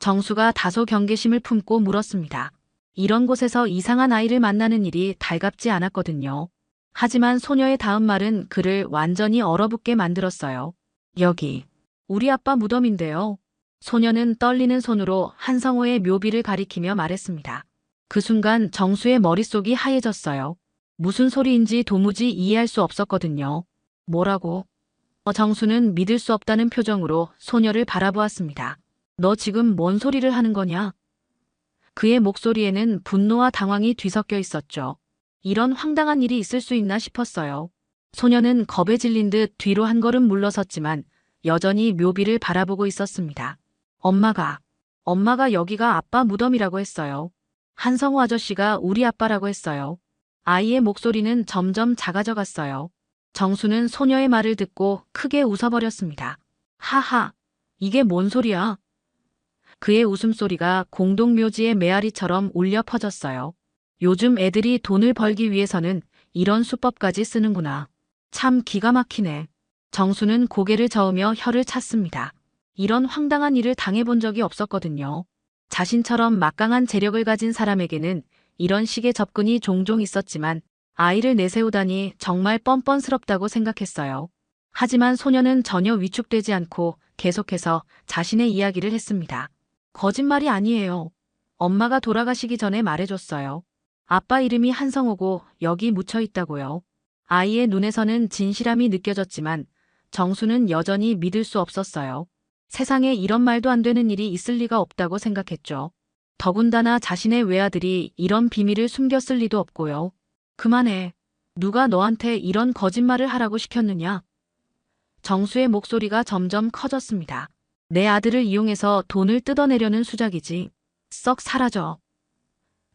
정수가 다소 경계심을 품고 물었습니다. 이런 곳에서 이상한 아이를 만나는 일이 달갑지 않았거든요. 하지만 소녀의 다음 말은 그를 완전히 얼어붙게 만들었어요. 여기, 우리 아빠 무덤인데요. 소녀는 떨리는 손으로 한성호의 묘비를 가리키며 말했습니다. 그 순간 정수의 머릿속이 하얘졌어요. 무슨 소리인지 도무지 이해할 수 없었거든요. 뭐라고? 정수는 믿을 수 없다는 표정으로 소녀를 바라보았습니다. 너 지금 뭔 소리를 하는 거냐? 그의 목소리에는 분노와 당황이 뒤섞여 있었죠. 이런 황당한 일이 있을 수 있나 싶었어요. 소녀는 겁에 질린 듯 뒤로 한 걸음 물러섰지만 여전히 묘비를 바라보고 있었습니다. 엄마가 여기가 아빠 무덤이라고 했어요. 한성호 아저씨가 우리 아빠라고 했어요. 아이의 목소리는 점점 작아져 갔어요. 정수는 소녀의 말을 듣고 크게 웃어버렸습니다. 하하, 이게 뭔 소리야? 그의 웃음소리가 공동묘지의 메아리처럼 울려 퍼졌어요. 요즘 애들이 돈을 벌기 위해서는 이런 수법까지 쓰는구나. 참 기가 막히네. 정수는 고개를 저으며 혀를 찼습니다. 이런 황당한 일을 당해본 적이 없었거든요. 자신처럼 막강한 재력을 가진 사람에게는 이런 식의 접근이 종종 있었지만 아이를 내세우다니 정말 뻔뻔스럽다고 생각했어요. 하지만 소녀는 전혀 위축되지 않고 계속해서 자신의 이야기를 했습니다. 거짓말이 아니에요. 엄마가 돌아가시기 전에 말해줬어요. 아빠 이름이 한성호고 여기 묻혀 있다고요. 아이의 눈에서는 진실함이 느껴졌지만 정수는 여전히 믿을 수 없었어요. 세상에 이런 말도 안 되는 일이 있을 리가 없다고 생각했죠. 더군다나 자신의 외아들이 이런 비밀을 숨겼을 리도 없고요. 그만해. 누가 너한테 이런 거짓말을 하라고 시켰느냐? 정수의 목소리가 점점 커졌습니다. 내 아들을 이용해서 돈을 뜯어내려는 수작이지. 썩 사라져.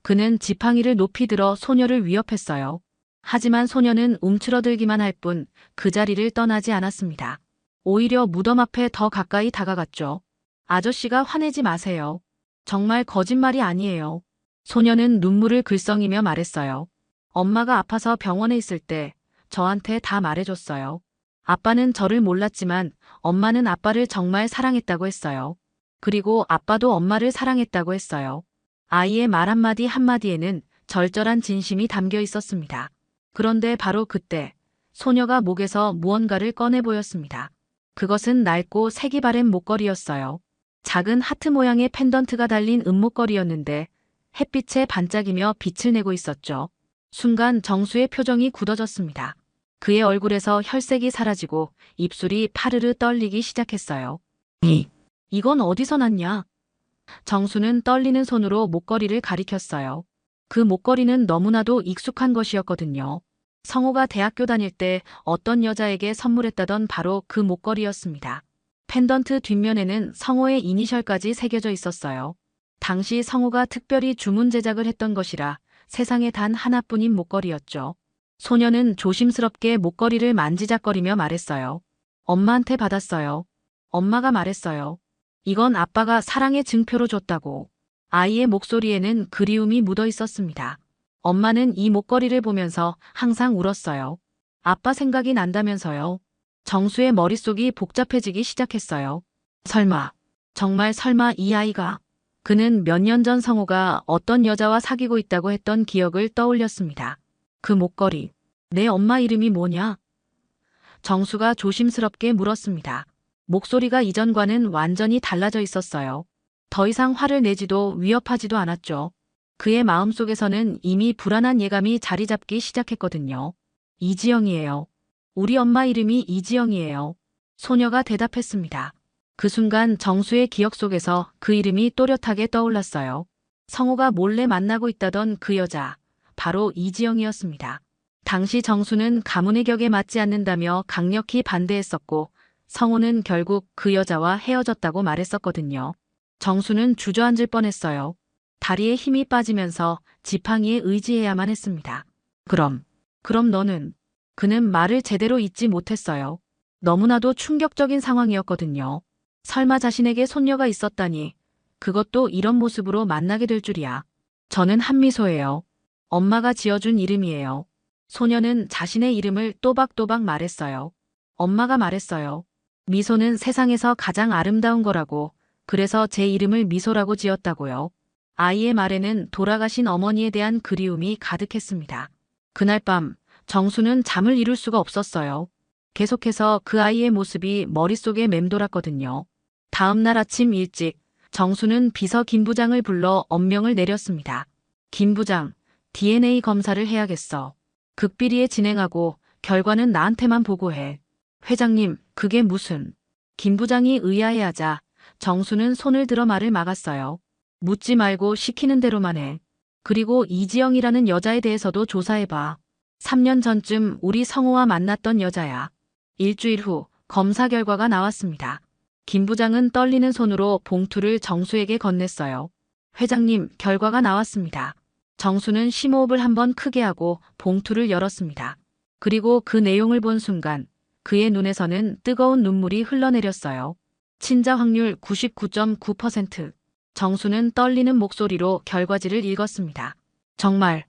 그는 지팡이를 높이 들어 소녀를 위협했어요. 하지만 소녀는 움츠러들기만 할 뿐 그 자리를 떠나지 않았습니다. 오히려 무덤 앞에 더 가까이 다가갔죠. 아저씨가 화내지 마세요. 정말 거짓말이 아니에요. 소녀는 눈물을 글썽이며 말했어요. 엄마가 아파서 병원에 있을 때 저한테 다 말해줬어요. 아빠는 저를 몰랐지만 엄마는 아빠를 정말 사랑했다고 했어요. 그리고 아빠도 엄마를 사랑했다고 했어요. 아이의 말 한마디 한마디에는 절절한 진심이 담겨 있었습니다. 그런데 바로 그때 소녀가 목에서 무언가를 꺼내 보였습니다. 그것은 낡고 색이 바랜 목걸이였어요. 작은 하트 모양의 펜던트가 달린 은목걸이였는데 햇빛에 반짝이며 빛을 내고 있었죠. 순간 정수의 표정이 굳어졌습니다. 그의 얼굴에서 혈색이 사라지고 입술이 파르르 떨리기 시작했어요. 이건 어디서 났냐? 정수는 떨리는 손으로 목걸이를 가리켰어요. 그 목걸이는 너무나도 익숙한 것이었거든요. 성호가 대학교 다닐 때 어떤 여자에게 선물했다던 바로 그 목걸이였습니다. 펜던트 뒷면에는 성호의 이니셜까지 새겨져 있었어요. 당시 성호가 특별히 주문 제작을 했던 것이라 세상에 단 하나뿐인 목걸이였죠. 소녀는 조심스럽게 목걸이를 만지작거리며 말했어요. 엄마한테 받았어요. 엄마가 말했어요. 이건 아빠가 사랑의 증표로 줬다고. 아이의 목소리에는 그리움이 묻어 있었습니다. 엄마는 이 목걸이를 보면서 항상 울었어요. 아빠 생각이 난다면서요. 정수의 머릿속이 복잡해지기 시작했어요. 설마, 정말 설마 이 아이가. 그는 몇 년 전 성호가 어떤 여자와 사귀고 있다고 했던 기억을 떠올렸습니다. 그 목걸이, 내 엄마 이름이 뭐냐? 정수가 조심스럽게 물었습니다. 목소리가 이전과는 완전히 달라져 있었어요. 더 이상 화를 내지도 위협하지도 않았죠. 그의 마음속에서는 이미 불안한 예감이 자리 잡기 시작했거든요. 이지영이에요. 우리 엄마 이름이 이지영이에요. 소녀가 대답했습니다. 그 순간 정수의 기억 속에서 그 이름이 또렷하게 떠올랐어요. 성호가 몰래 만나고 있다던 그 여자, 바로 이지영이었습니다. 당시 정수는 가문의 격에 맞지 않는다며 강력히 반대했었고 성호는 결국 그 여자와 헤어졌다고 말했었거든요. 정수는 주저앉을 뻔했어요. 다리에 힘이 빠지면서 지팡이에 의지해야만 했습니다. 그럼 너는? 그는 말을 제대로 잇지 못했어요. 너무나도 충격적인 상황이었거든요. 설마 자신에게 손녀가 있었다니. 그것도 이런 모습으로 만나게 될 줄이야. 저는 한미소예요. 엄마가 지어준 이름이에요. 소녀는 자신의 이름을 또박또박 말했어요. 엄마가 말했어요. 미소는 세상에서 가장 아름다운 거라고. 그래서 제 이름을 미소라고 지었다고요. 아이의 말에는 돌아가신 어머니에 대한 그리움이 가득했습니다. 그날 밤 정수는 잠을 이룰 수가 없었어요. 계속해서 그 아이의 모습이 머릿속에 맴돌았거든요. 다음 날 아침 일찍 정수는 비서 김 부장을 불러 엄명을 내렸습니다. 김 부장, DNA 검사를 해야겠어. 극비리에 진행하고 결과는 나한테만 보고해. 회장님, 그게 무슨. 김 부장이 의아해하자 정수는 손을 들어 말을 막았어요. 묻지 말고 시키는 대로만 해. 그리고 이지영이라는 여자에 대해서도 조사해봐. 3년 전쯤 우리 성호와 만났던 여자야. 일주일 후 검사 결과가 나왔습니다. 김 부장은 떨리는 손으로 봉투를 정수에게 건넸어요. 회장님, 결과가 나왔습니다. 정수는 심호흡을 한번 크게 하고 봉투를 열었습니다. 그리고 그 내용을 본 순간 그의 눈에서는 뜨거운 눈물이 흘러내렸어요. 친자 확률 99.9%. 정수는 떨리는 목소리로 결과지를 읽었습니다. 정말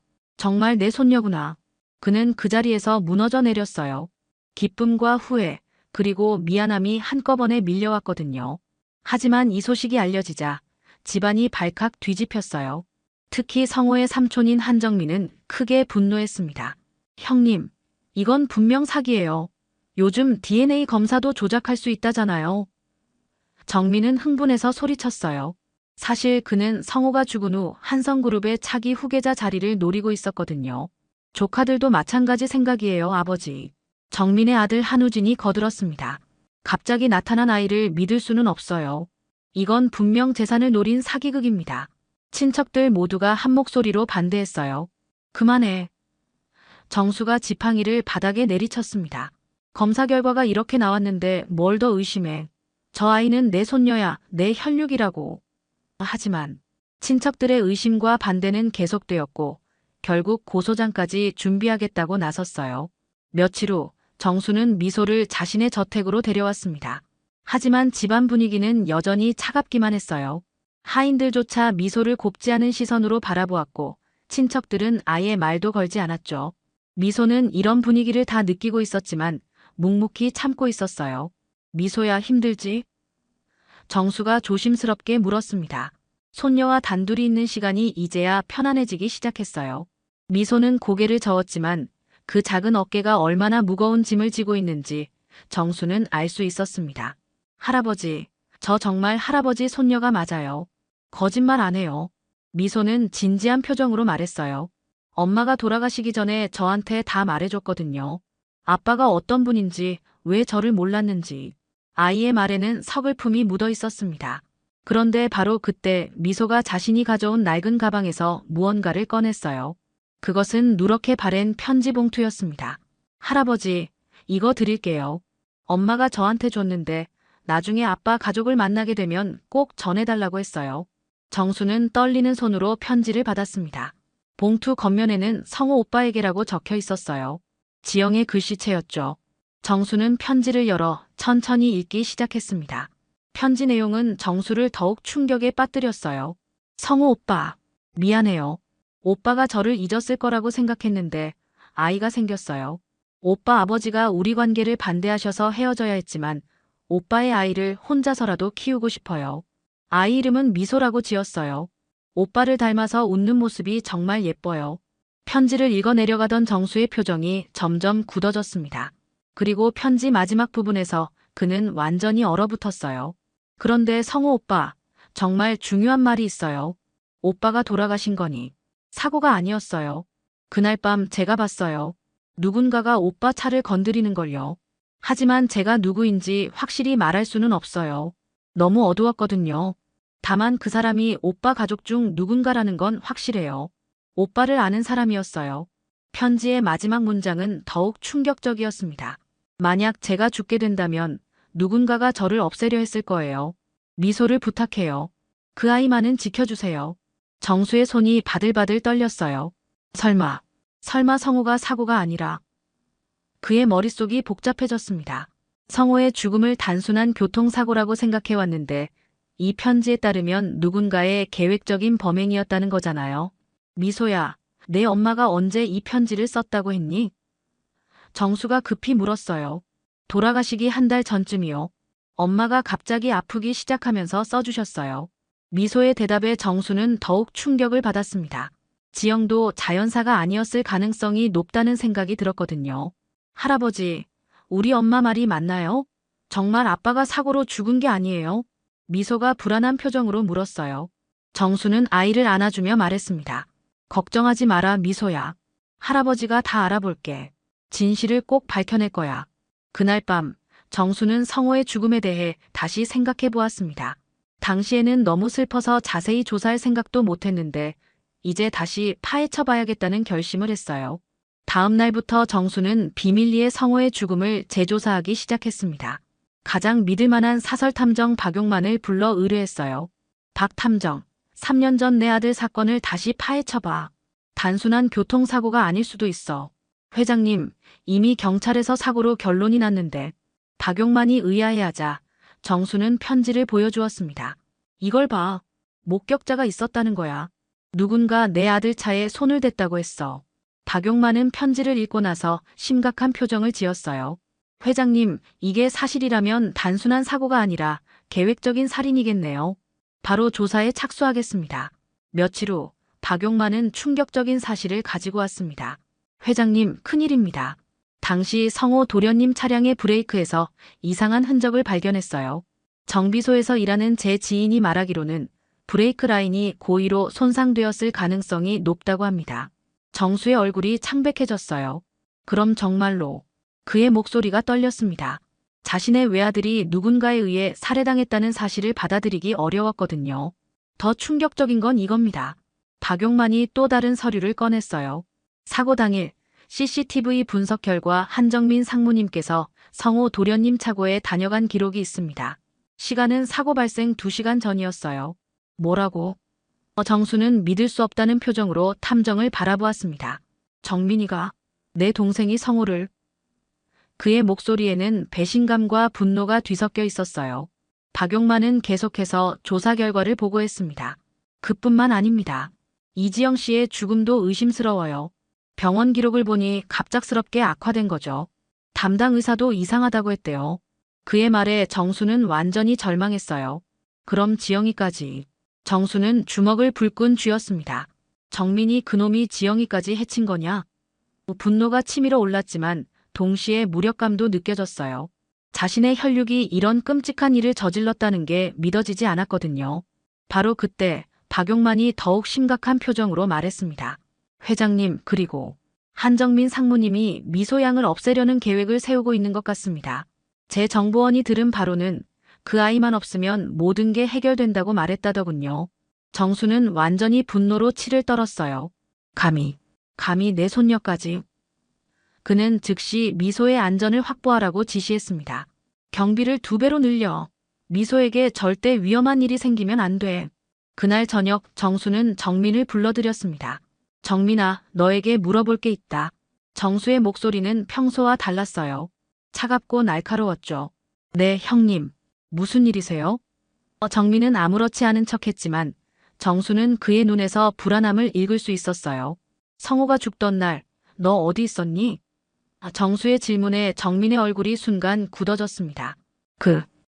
내 손녀구나. 그는 그 자리에서 무너져 내렸어요. 기쁨과 후회, 그리고 미안함이 한꺼번에 밀려왔거든요. 하지만 이 소식이 알려지자 집안이 발칵 뒤집혔어요. 특히 성호의 삼촌인 한정민은 크게 분노했습니다. 형님, 이건 분명 사기예요. 요즘 DNA 검사도 조작할 수 있다잖아요. 정민은 흥분해서 소리쳤어요. 사실 그는 성호가 죽은 후 한성그룹의 차기 후계자 자리를 노리고 있었거든요. 조카들도 마찬가지 생각이에요, 아버지. 정민의 아들 한우진이 거들었습니다. 갑자기 나타난 아이를 믿을 수는 없어요. 이건 분명 재산을 노린 사기극입니다. 친척들 모두가 한 목소리로 반대했어요. 그만해. 정수가 지팡이를 바닥에 내리쳤습니다. 검사 결과가 이렇게 나왔는데 뭘 더 의심해. 저 아이는 내 손녀야, 내 혈육이라고. 하지만 친척들의 의심과 반대는 계속되었고 결국 고소장까지 준비하겠다고 나섰어요. 며칠 후 정수는 미소를 자신의 저택으로 데려왔습니다. 하지만 집안 분위기는 여전히 차갑기만 했어요. 하인들조차 미소를 곱지 않은 시선으로 바라보았고 친척들은 아예 말도 걸지 않았죠. 미소는 이런 분위기를 다 느끼고 있었지만 묵묵히 참고 있었어요. 미소야, 힘들지? 정수가 조심스럽게 물었습니다. 손녀와 단둘이 있는 시간이 이제야 편안해지기 시작했어요. 미소는 고개를 저었지만 그 작은 어깨가 얼마나 무거운 짐을 지고 있는지 정수는 알 수 있었습니다. 할아버지, 저 정말 할아버지 손녀가 맞아요. 거짓말 안 해요. 미소는 진지한 표정으로 말했어요. 엄마가 돌아가시기 전에 저한테 다 말해줬거든요. 아빠가 어떤 분인지, 왜 저를 몰랐는지. 아이의 말에는 서글픔이 묻어 있었습니다. 그런데 바로 그때 미소가 자신이 가져온 낡은 가방에서 무언가를 꺼냈어요. 그것은 누렇게 바랜 편지 봉투였습니다. 할아버지, 이거 드릴게요. 엄마가 저한테 줬는데 나중에 아빠 가족을 만나게 되면 꼭 전해달라고 했어요. 정수는 떨리는 손으로 편지를 받았습니다. 봉투 겉면에는 성호 오빠에게라고 적혀 있었어요. 지영의 글씨체였죠. 정수는 편지를 열어 천천히 읽기 시작했습니다. 편지 내용은 정수를 더욱 충격에 빠뜨렸어요. 성호 오빠, 미안해요. 오빠가 저를 잊었을 거라고 생각했는데 아이가 생겼어요. 오빠 아버지가 우리 관계를 반대하셔서 헤어져야 했지만 오빠의 아이를 혼자서라도 키우고 싶어요. 아이 이름은 미소라고 지었어요. 오빠를 닮아서 웃는 모습이 정말 예뻐요. 편지를 읽어 내려가던 정수의 표정이 점점 굳어졌습니다. 그리고 편지 마지막 부분에서 그는 완전히 얼어붙었어요. 그런데 성호 오빠, 정말 중요한 말이 있어요. 오빠가 돌아가신 거니 사고가 아니었어요. 그날 밤 제가 봤어요. 누군가가 오빠 차를 건드리는 걸요. 하지만 제가 누구인지 확실히 말할 수는 없어요. 너무 어두웠거든요. 다만 그 사람이 오빠 가족 중 누군가라는 건 확실해요. 오빠를 아는 사람이었어요. 편지의 마지막 문장은 더욱 충격적이었습니다. 만약 제가 죽게 된다면 누군가가 저를 없애려 했을 거예요. 미소를 부탁해요. 그 아이만은 지켜주세요. 정수의 손이 바들바들 떨렸어요. 설마 성호가 사고가 아니라. 그의 머릿속이 복잡해졌습니다. 성호의 죽음을 단순한 교통사고라고 생각해왔는데 이 편지에 따르면 누군가의 계획적인 범행이었다는 거잖아요. 미소야, 내 엄마가 언제 이 편지를 썼다고 했니? 정수가 급히 물었어요. 돌아가시기 한 달 전쯤이요. 엄마가 갑자기 아프기 시작하면서 써주셨어요. 미소의 대답에 정수는 더욱 충격을 받았습니다. 지영도 자연사가 아니었을 가능성이 높다는 생각이 들었거든요. 할아버지, 우리 엄마 말이 맞나요? 정말 아빠가 사고로 죽은 게 아니에요? 미소가 불안한 표정으로 물었어요. 정수는 아이를 안아주며 말했습니다. 걱정하지 마라, 미소야. 할아버지가 다 알아볼게. 진실을 꼭 밝혀낼 거야. 그날 밤 정수는 성호의 죽음에 대해 다시 생각해 보았습니다. 당시에는 너무 슬퍼서 자세히 조사할 생각도 못했는데 이제 다시 파헤쳐 봐야겠다는 결심을 했어요. 다음 날부터 정수는 비밀리에 성호의 죽음을 재조사하기 시작했습니다. 가장 믿을 만한 사설탐정 박용만을 불러 의뢰했어요. 박 탐정, 3년 전 내 아들 사건을 다시 파헤쳐봐. 단순한 교통사고가 아닐 수도 있어. 회장님, 이미 경찰에서 사고로 결론이 났는데. 박용만이 의아해하자 정수는 편지를 보여주었습니다. 이걸 봐. 목격자가 있었다는 거야. 누군가 내 아들 차에 손을 댔다고 했어. 박용만은 편지를 읽고 나서 심각한 표정을 지었어요. 회장님, 이게 사실이라면 단순한 사고가 아니라 계획적인 살인이겠네요. 바로 조사에 착수하겠습니다. 며칠 후 박용만은 충격적인 사실을 가지고 왔습니다. 회장님, 큰일입니다. 당시 성호 도련님 차량의 브레이크에서 이상한 흔적을 발견했어요. 정비소에서 일하는 제 지인이 말하기로는 브레이크 라인이 고의로 손상되었을 가능성이 높다고 합니다. 정수의 얼굴이 창백해졌어요. 그럼 정말로. 그의 목소리가 떨렸습니다. 자신의 외아들이 누군가에 의해 살해당했다는 사실을 받아들이기 어려웠거든요. 더 충격적인 건 이겁니다. 박용만이 또 다른 서류를 꺼냈어요. 사고 당일 CCTV 분석 결과 한정민 상무님께서 성호 도련님 차고에 다녀간 기록이 있습니다. 시간은 사고 발생 2시간 전이었어요. 뭐라고? 정수는 믿을 수 없다는 표정으로 탐정을 바라보았습니다. 정민이가 내 동생이 성호를. 그의 목소리에는 배신감과 분노가 뒤섞여 있었어요. 박용만은 계속해서 조사 결과를 보고했습니다. 그뿐만 아닙니다. 이지영 씨의 죽음도 의심스러워요. 병원 기록을 보니 갑작스럽게 악화된 거죠. 담당 의사도 이상하다고 했대요. 그의 말에 정수는 완전히 절망했어요. 그럼 지영이까지. 정수는 주먹을 불끈 쥐었습니다. 정민이 그놈이 지영이까지 해친 거냐? 분노가 치밀어 올랐지만 동시에 무력감도 느껴졌어요. 자신의 혈육이 이런 끔찍한 일을 저질렀다는 게 믿어지지 않았거든요. 바로 그때 박용만이 더욱 심각한 표정으로 말했습니다. 회장님, 그리고 한정민 상무님이 미소양을 없애려는 계획을 세우고 있는 것 같습니다. 제 정보원이 들은 바로는 그 아이만 없으면 모든 게 해결된다고 말했다더군요. 정수는 완전히 분노로 치를 떨었어요. 감히 내 손녀까지. 그는 즉시 미소의 안전을 확보하라고 지시했습니다. 경비를 2배로 늘려. 미소에게 절대 위험한 일이 생기면 안 돼. 그날 저녁 정수는 정민을 불러들였습니다. 정민아, 너에게 물어볼 게 있다. 정수의 목소리는 평소와 달랐어요. 차갑고 날카로웠죠. 네, 형님. 무슨 일이세요? 정민은 아무렇지 않은 척했지만 정수는 그의 눈에서 불안함을 읽을 수 있었어요. 성호가 죽던 날, 너 어디 있었니? 정수의 질문에 정민의 얼굴이 순간 굳어졌습니다.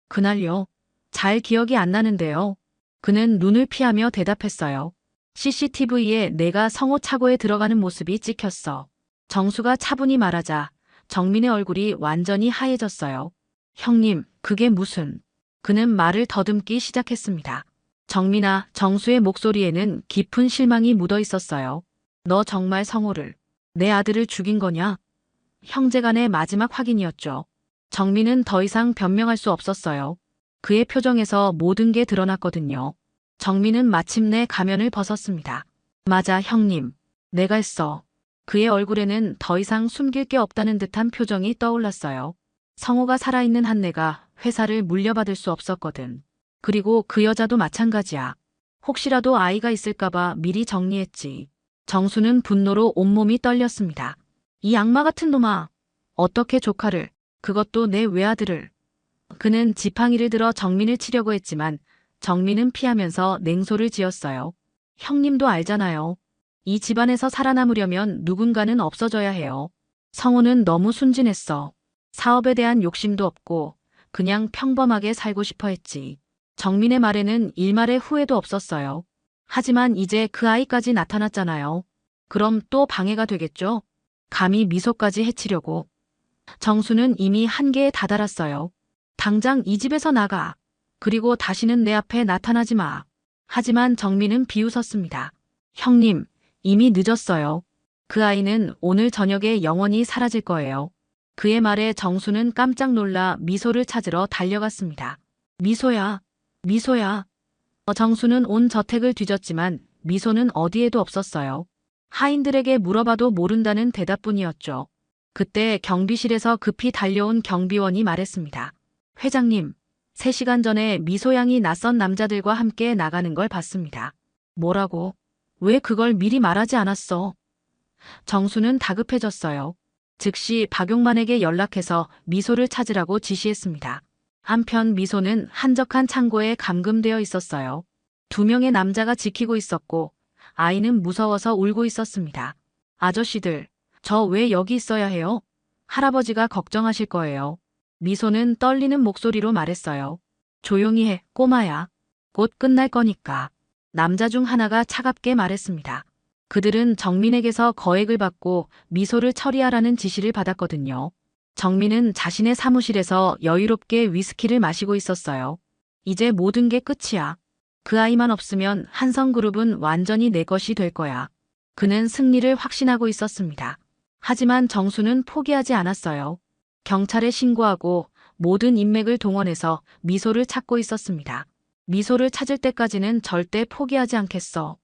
그날요. 잘 기억이 안 나는데요. 그는 눈을 피하며 대답했어요. CCTV에 내가 성호 차고에 들어가는 모습이 찍혔어. 정수가 차분히 말하자 정민의 얼굴이 완전히 하얘졌어요. 형님, 그게 무슨... 그는 말을 더듬기 시작했습니다. 정민아, 정수의 목소리에는 깊은 실망이 묻어 있었어요. 너 정말 성호를, 내 아들을 죽인 거냐? 형제간의 마지막 확인이었죠. 정민은 더 이상 변명할 수 없었어요. 그의 표정에서 모든 게 드러났거든요. 정민은 마침내 가면을 벗었습니다. 맞아, 형님. 내가 했어. 그의 얼굴에는 더 이상 숨길 게 없다는 듯한 표정이 떠올랐어요. 성호가 살아있는 한 내가 회사를 물려받을 수 없었거든. 그리고 그 여자도 마찬가지야. 혹시라도 아이가 있을까봐 미리 정리했지. 정수는 분노로 온몸이 떨렸습니다. 이 악마 같은 놈아. 어떻게 조카를, 그것도 내 외아들을. 그는 지팡이를 들어 정민을 치려고 했지만 정민은 피하면서 냉소를 지었어요. 형님도 알잖아요. 이 집안에서 살아남으려면 누군가는 없어져야 해요. 성호는 너무 순진했어. 사업에 대한 욕심도 없고 그냥 평범하게 살고 싶어 했지. 정민의 말에는 일말의 후회도 없었어요. 하지만 이제 그 아이까지 나타났잖아요. 그럼 또 방해가 되겠죠? 감히 미소까지 해치려고. 정수는 이미 한계에 다다랐어요. 당장 이 집에서 나가. 그리고 다시는 내 앞에 나타나지 마. 하지만 정민은 비웃었습니다. 형님, 이미 늦었어요. 그 아이는 오늘 저녁에 영원히 사라질 거예요. 그의 말에 정수는 깜짝 놀라 미소를 찾으러 달려갔습니다. 미소야, 미소야. 정수는 온 저택을 뒤졌지만 미소는 어디에도 없었어요. 하인들에게 물어봐도 모른다는 대답뿐이었죠. 그때 경비실에서 급히 달려온 경비원이 말했습니다. 회장님, 3시간 전에 미소양이 낯선 남자들과 함께 나가는 걸 봤습니다. 뭐라고? 왜 그걸 미리 말하지 않았어? 정수는 다급해졌어요. 즉시 박용만에게 연락해서 미소를 찾으라고 지시했습니다. 한편 미소는 한적한 창고에 감금되어 있었어요. 2명의 남자가 지키고 있었고 아이는 무서워서 울고 있었습니다. 아저씨들, 저 왜 여기 있어야 해요? 할아버지가 걱정하실 거예요. 미소는 떨리는 목소리로 말했어요. 조용히 해, 꼬마야. 곧 끝날 거니까. 남자 중 하나가 차갑게 말했습니다. 그들은 정민에게서 거액을 받고 미소를 처리하라는 지시를 받았거든요. 정민은 자신의 사무실에서 여유롭게 위스키를 마시고 있었어요. 이제 모든 게 끝이야. 그 아이만 없으면 한성그룹은 완전히 내 것이 될 거야. 그는 승리를 확신하고 있었습니다. 하지만 정수는 포기하지 않았어요. 경찰에 신고하고 모든 인맥을 동원해서 미소를 찾고 있었습니다. 미소를 찾을 때까지는 절대 포기하지 않겠어.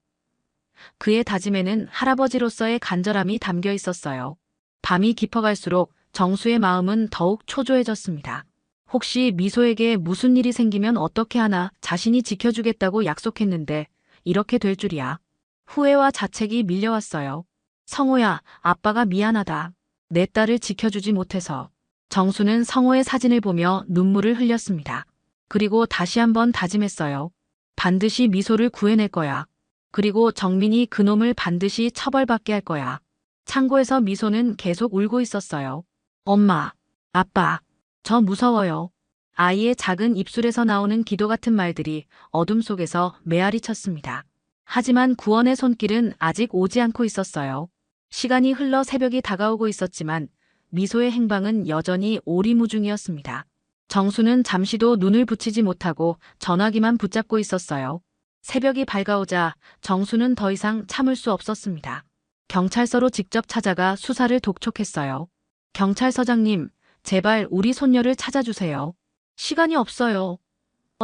그의 다짐에는 할아버지로서의 간절함이 담겨 있었어요. 밤이 깊어갈수록 정수의 마음은 더욱 초조해졌습니다. 혹시 미소에게 무슨 일이 생기면 어떻게 하나 자신이 지켜주겠다고 약속했는데 이렇게 될 줄이야. 후회와 자책이 밀려왔어요. 성호야, 아빠가 미안하다. 내 딸을 지켜주지 못해서. 정수는 성호의 사진을 보며 눈물을 흘렸습니다. 그리고 다시 한번 다짐했어요. 반드시 미소를 구해낼 거야. 그리고 정민이 그놈을 반드시 처벌받게 할 거야. 창고에서 미소는 계속 울고 있었어요. 엄마, 아빠, 저 무서워요. 아이의 작은 입술에서 나오는 기도 같은 말들이 어둠 속에서 메아리 쳤습니다. 하지만 구원의 손길은 아직 오지 않고 있었어요. 시간이 흘러 새벽이 다가오고 있었지만 미소의 행방은 여전히 오리무중이었습니다. 정수는 잠시도 눈을 붙이지 못하고 전화기만 붙잡고 있었어요. 새벽이 밝아오자 정수는 더 이상 참을 수 없었습니다. 경찰서로 직접 찾아가 수사를 독촉했어요. 경찰서장님, 제발 우리 손녀를 찾아주세요. 시간이 없어요.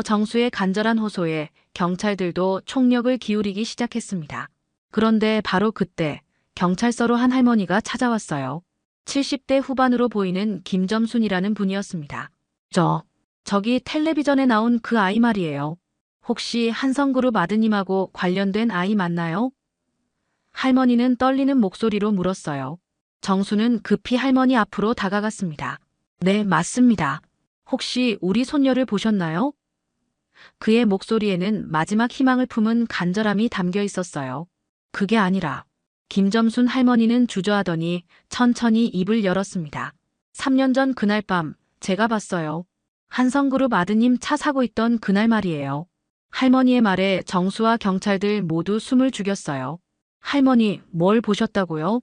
정수의 간절한 호소에 경찰들도 총력을 기울이기 시작했습니다. 그런데 바로 그때 경찰서로 한 할머니가 찾아왔어요. 70대 후반으로 보이는 김점순이라는 분이었습니다. 저기 텔레비전에 나온 그 아이 말이에요. 혹시 한성그룹 아드님하고 관련된 아이 맞나요? 할머니는 떨리는 목소리로 물었어요. 정수는 급히 할머니 앞으로 다가갔습니다. 네, 맞습니다. 혹시 우리 손녀를 보셨나요? 그의 목소리에는 마지막 희망을 품은 간절함이 담겨 있었어요. 그게 아니라 김점순 할머니는 주저하더니 천천히 입을 열었습니다. 3년 전 그날 밤 제가 봤어요. 한성그룹 아드님 차 사고 있던 그날 말이에요. 할머니의 말에 정수와 경찰들 모두 숨을 죽였어요. 할머니, 뭘 보셨다고요?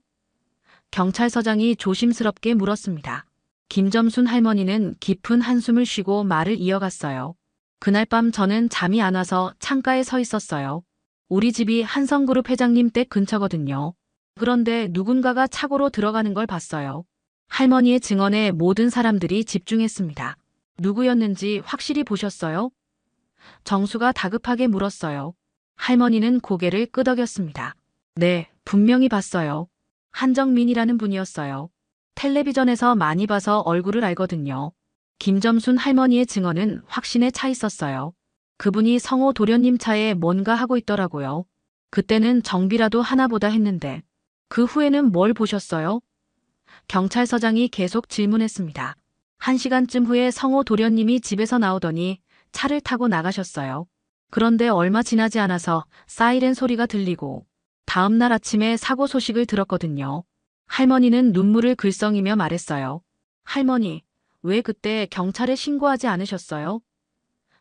경찰서장이 조심스럽게 물었습니다. 김점순 할머니는 깊은 한숨을 쉬고 말을 이어갔어요. 그날 밤 저는 잠이 안 와서 창가에 서 있었어요. 우리 집이 한성그룹 회장님 댁 근처거든요. 그런데 누군가가 차고로 들어가는 걸 봤어요. 할머니의 증언에 모든 사람들이 집중했습니다. 누구였는지 확실히 보셨어요? 정수가 다급하게 물었어요. 할머니는 고개를 끄덕였습니다. 네, 분명히 봤어요. 한정민이라는 분이었어요. 텔레비전에서 많이 봐서 얼굴을 알거든요. 김점순 할머니의 증언은 확신에 차 있었어요. 그분이 성호 도련님 차에 뭔가 하고 있더라고요. 그때는 정비라도 하나보다 했는데. 그 후에는 뭘 보셨어요? 경찰서장이 계속 질문했습니다. 1시간쯤 후에 성호 도련님이 집에서 나오더니 차를 타고 나가셨어요. 그런데 얼마 지나지 않아서 사이렌 소리가 들리고 다음날 아침에 사고 소식을 들었거든요. 할머니는 눈물을 글썽이며 말했어요. 할머니, 왜 그때 경찰에 신고하지 않으셨어요?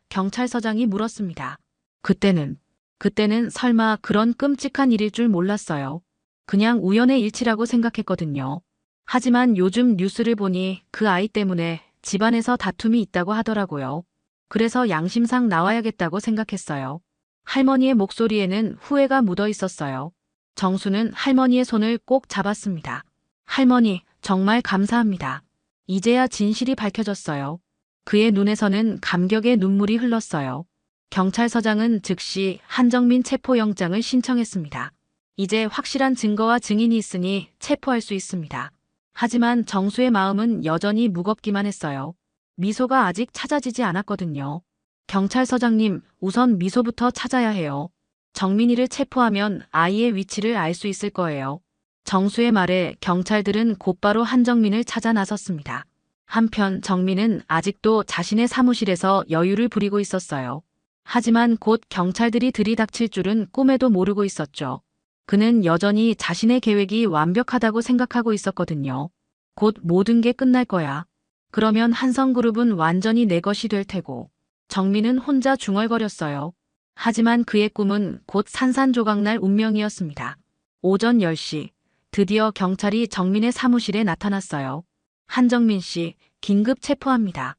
경찰서장이 물었습니다. 그때는 설마 그런 끔찍한 일일 줄 몰랐어요. 그냥 우연의 일치라고 생각했거든요. 하지만 요즘 뉴스를 보니 그 아이 때문에 집안에서 다툼이 있다고 하더라고요. 그래서 양심상 나와야겠다고 생각했어요. 할머니의 목소리에는 후회가 묻어 있었어요. 정수는 할머니의 손을 꼭 잡았습니다. 할머니, 정말 감사합니다. 이제야 진실이 밝혀졌어요. 그의 눈에서는 감격의 눈물이 흘렀어요. 경찰서장은 즉시 한정민 체포영장을 신청했습니다. 이제 확실한 증거와 증인이 있으니 체포할 수 있습니다. 하지만 정수의 마음은 여전히 무겁기만 했어요. 미소가 아직 찾아지지 않았거든요. 경찰서장님, 우선 미소부터 찾아야 해요. 정민이를 체포하면 아이의 위치를 알 수 있을 거예요. 정수의 말에 경찰들은 곧바로 한정민을 찾아 나섰습니다. 한편 정민은 아직도 자신의 사무실에서 여유를 부리고 있었어요. 하지만 곧 경찰들이 들이닥칠 줄은 꿈에도 모르고 있었죠. 그는 여전히 자신의 계획이 완벽하다고 생각하고 있었거든요. 곧 모든 게 끝날 거야. 그러면 한성그룹은 완전히 내 것이 될 테고. 정민은 혼자 중얼거렸어요. 하지만 그의 꿈은 곧 산산조각날 운명이었습니다. 오전 10시, 드디어 경찰이 정민의 사무실에 나타났어요. 한정민 씨, 긴급 체포합니다.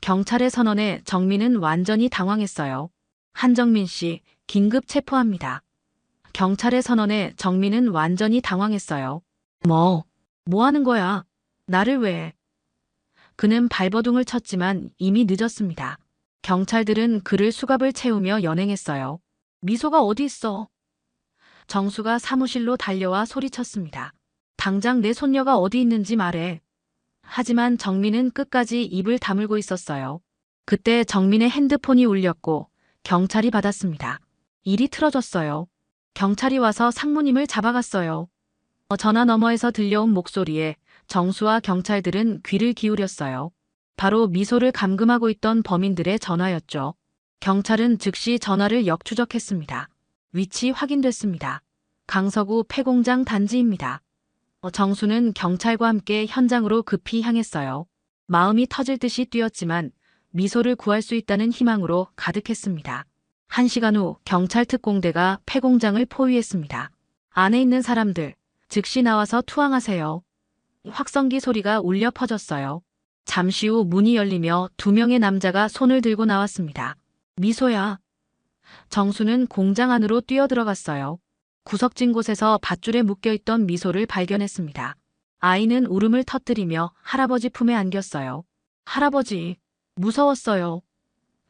경찰의 선언에 정민은 완전히 당황했어요. 한정민 씨, 긴급 체포합니다. 경찰의 선언에 정민은 완전히 당황했어요. 뭐 하는 거야? 나를 왜? 그는 발버둥을 쳤지만 이미 늦었습니다. 경찰들은 그를 수갑을 채우며 연행했어요. 미소가 어디 있어? 정수가 사무실로 달려와 소리쳤습니다. 당장 내 손녀가 어디 있는지 말해. 하지만 정민은 끝까지 입을 다물고 있었어요. 그때 정민의 핸드폰이 울렸고 경찰이 받았습니다. 일이 틀어졌어요. 경찰이 와서 상무님을 잡아갔어요. 전화 너머에서 들려온 목소리에 정수와 경찰들은 귀를 기울였어요. 바로 미소를 감금하고 있던 범인들의 전화였죠. 경찰은 즉시 전화를 역추적했습니다. 위치 확인됐습니다. 강서구 폐공장 단지입니다. 정수는 경찰과 함께 현장으로 급히 향했어요. 마음이 터질 듯이 뛰었지만 미소를 구할 수 있다는 희망으로 가득했습니다. 1시간 후 경찰 특공대가 폐공장을 포위했습니다. 안에 있는 사람들, 즉시 나와서 투항하세요. 확성기 소리가 울려 퍼졌어요. 잠시 후 문이 열리며 2명의 남자가 손을 들고 나왔습니다. 미소야. 정수는 공장 안으로 뛰어들어갔어요. 구석진 곳에서 밧줄에 묶여있던 미소를 발견했습니다. 아이는 울음을 터뜨리며 할아버지 품에 안겼어요. 할아버지, 무서웠어요.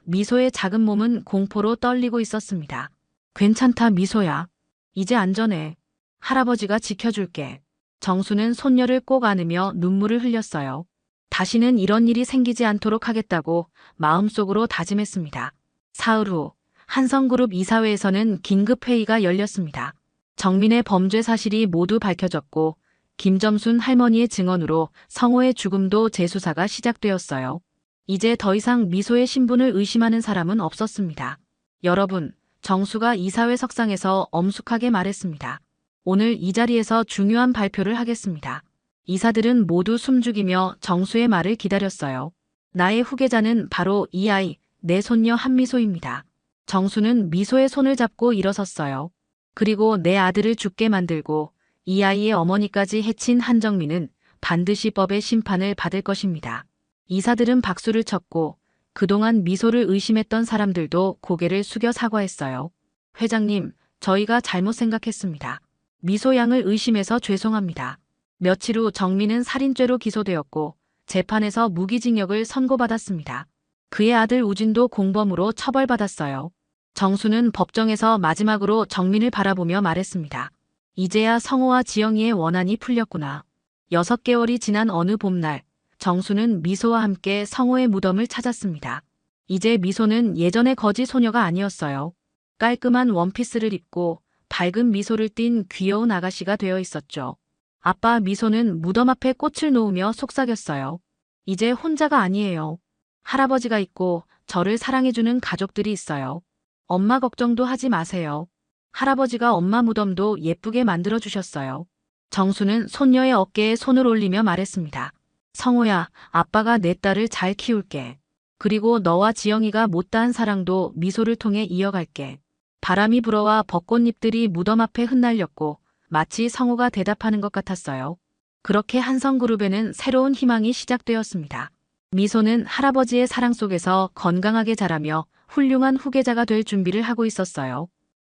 미소의 작은 몸은 공포로 떨리고 있었습니다. 괜찮다, 미소야. 이제 안전해. 할아버지가 지켜줄게. 정수는 손녀를 꼭 안으며 눈물을 흘렸어요. 다시는 이런 일이 생기지 않도록 하겠다고 마음속으로 다짐했습니다. 사흘 후 한성그룹 이사회에서는 긴급회의가 열렸습니다. 정민의 범죄 사실이 모두 밝혀졌고 김점순 할머니의 증언으로 성호의 죽음도 재수사가 시작되었어요. 이제 더 이상 미소의 신분을 의심하는 사람은 없었습니다. 여러분, 정수가 이사회 석상에서 엄숙하게 말했습니다. 오늘 이 자리에서 중요한 발표를 하겠습니다. 이사들은 모두 숨죽이며 정수의 말을 기다렸어요. 나의 후계자는 바로 이 아이, 내 손녀 한미소입니다. 정수는 미소의 손을 잡고 일어섰어요. 그리고 내 아들을 죽게 만들고 이 아이의 어머니까지 해친 한정민은 반드시 법의 심판을 받을 것입니다. 이사들은 박수를 쳤고 그동안 미소를 의심했던 사람들도 고개를 숙여 사과했어요. 회장님, 저희가 잘못 생각했습니다. 미소 양을 의심해서 죄송합니다. 며칠 후 정민은 살인죄로 기소되었고 재판에서 무기징역을 선고받았습니다. 그의 아들 우진도 공범으로 처벌받았어요. 정수는 법정에서 마지막으로 정민을 바라보며 말했습니다. 이제야 성호와 지영이의 원한이 풀렸구나. 6개월이 지난 어느 봄날, 정수는 미소와 함께 성호의 무덤을 찾았습니다. 이제 미소는 예전의 거지 소녀가 아니었어요. 깔끔한 원피스를 입고 밝은 미소를 띤 귀여운 아가씨가 되어 있었죠. 아빠 미소는 무덤 앞에 꽃을 놓으며 속삭였어요. 이제 혼자가 아니에요. 할아버지가 있고 저를 사랑해주는 가족들이 있어요. 엄마 걱정도 하지 마세요. 할아버지가 엄마 무덤도 예쁘게 만들어주셨어요. 정수는 손녀의 어깨에 손을 올리며 말했습니다. 성호야, 아빠가 내 딸을 잘 키울게. 그리고 너와 지영이가 못다한 사랑도 미소를 통해 이어갈게. 바람이 불어와 벚꽃잎들이 무덤 앞에 흩날렸고 마치 성호가 대답하는 것 같았어요. 그렇게 한성그룹에는 새로운 희망이 시작되었습니다. 미소는 할아버지의 사랑 속에서 건강하게 자라며 훌륭한 후계자가 될 준비를 하고 있었어요.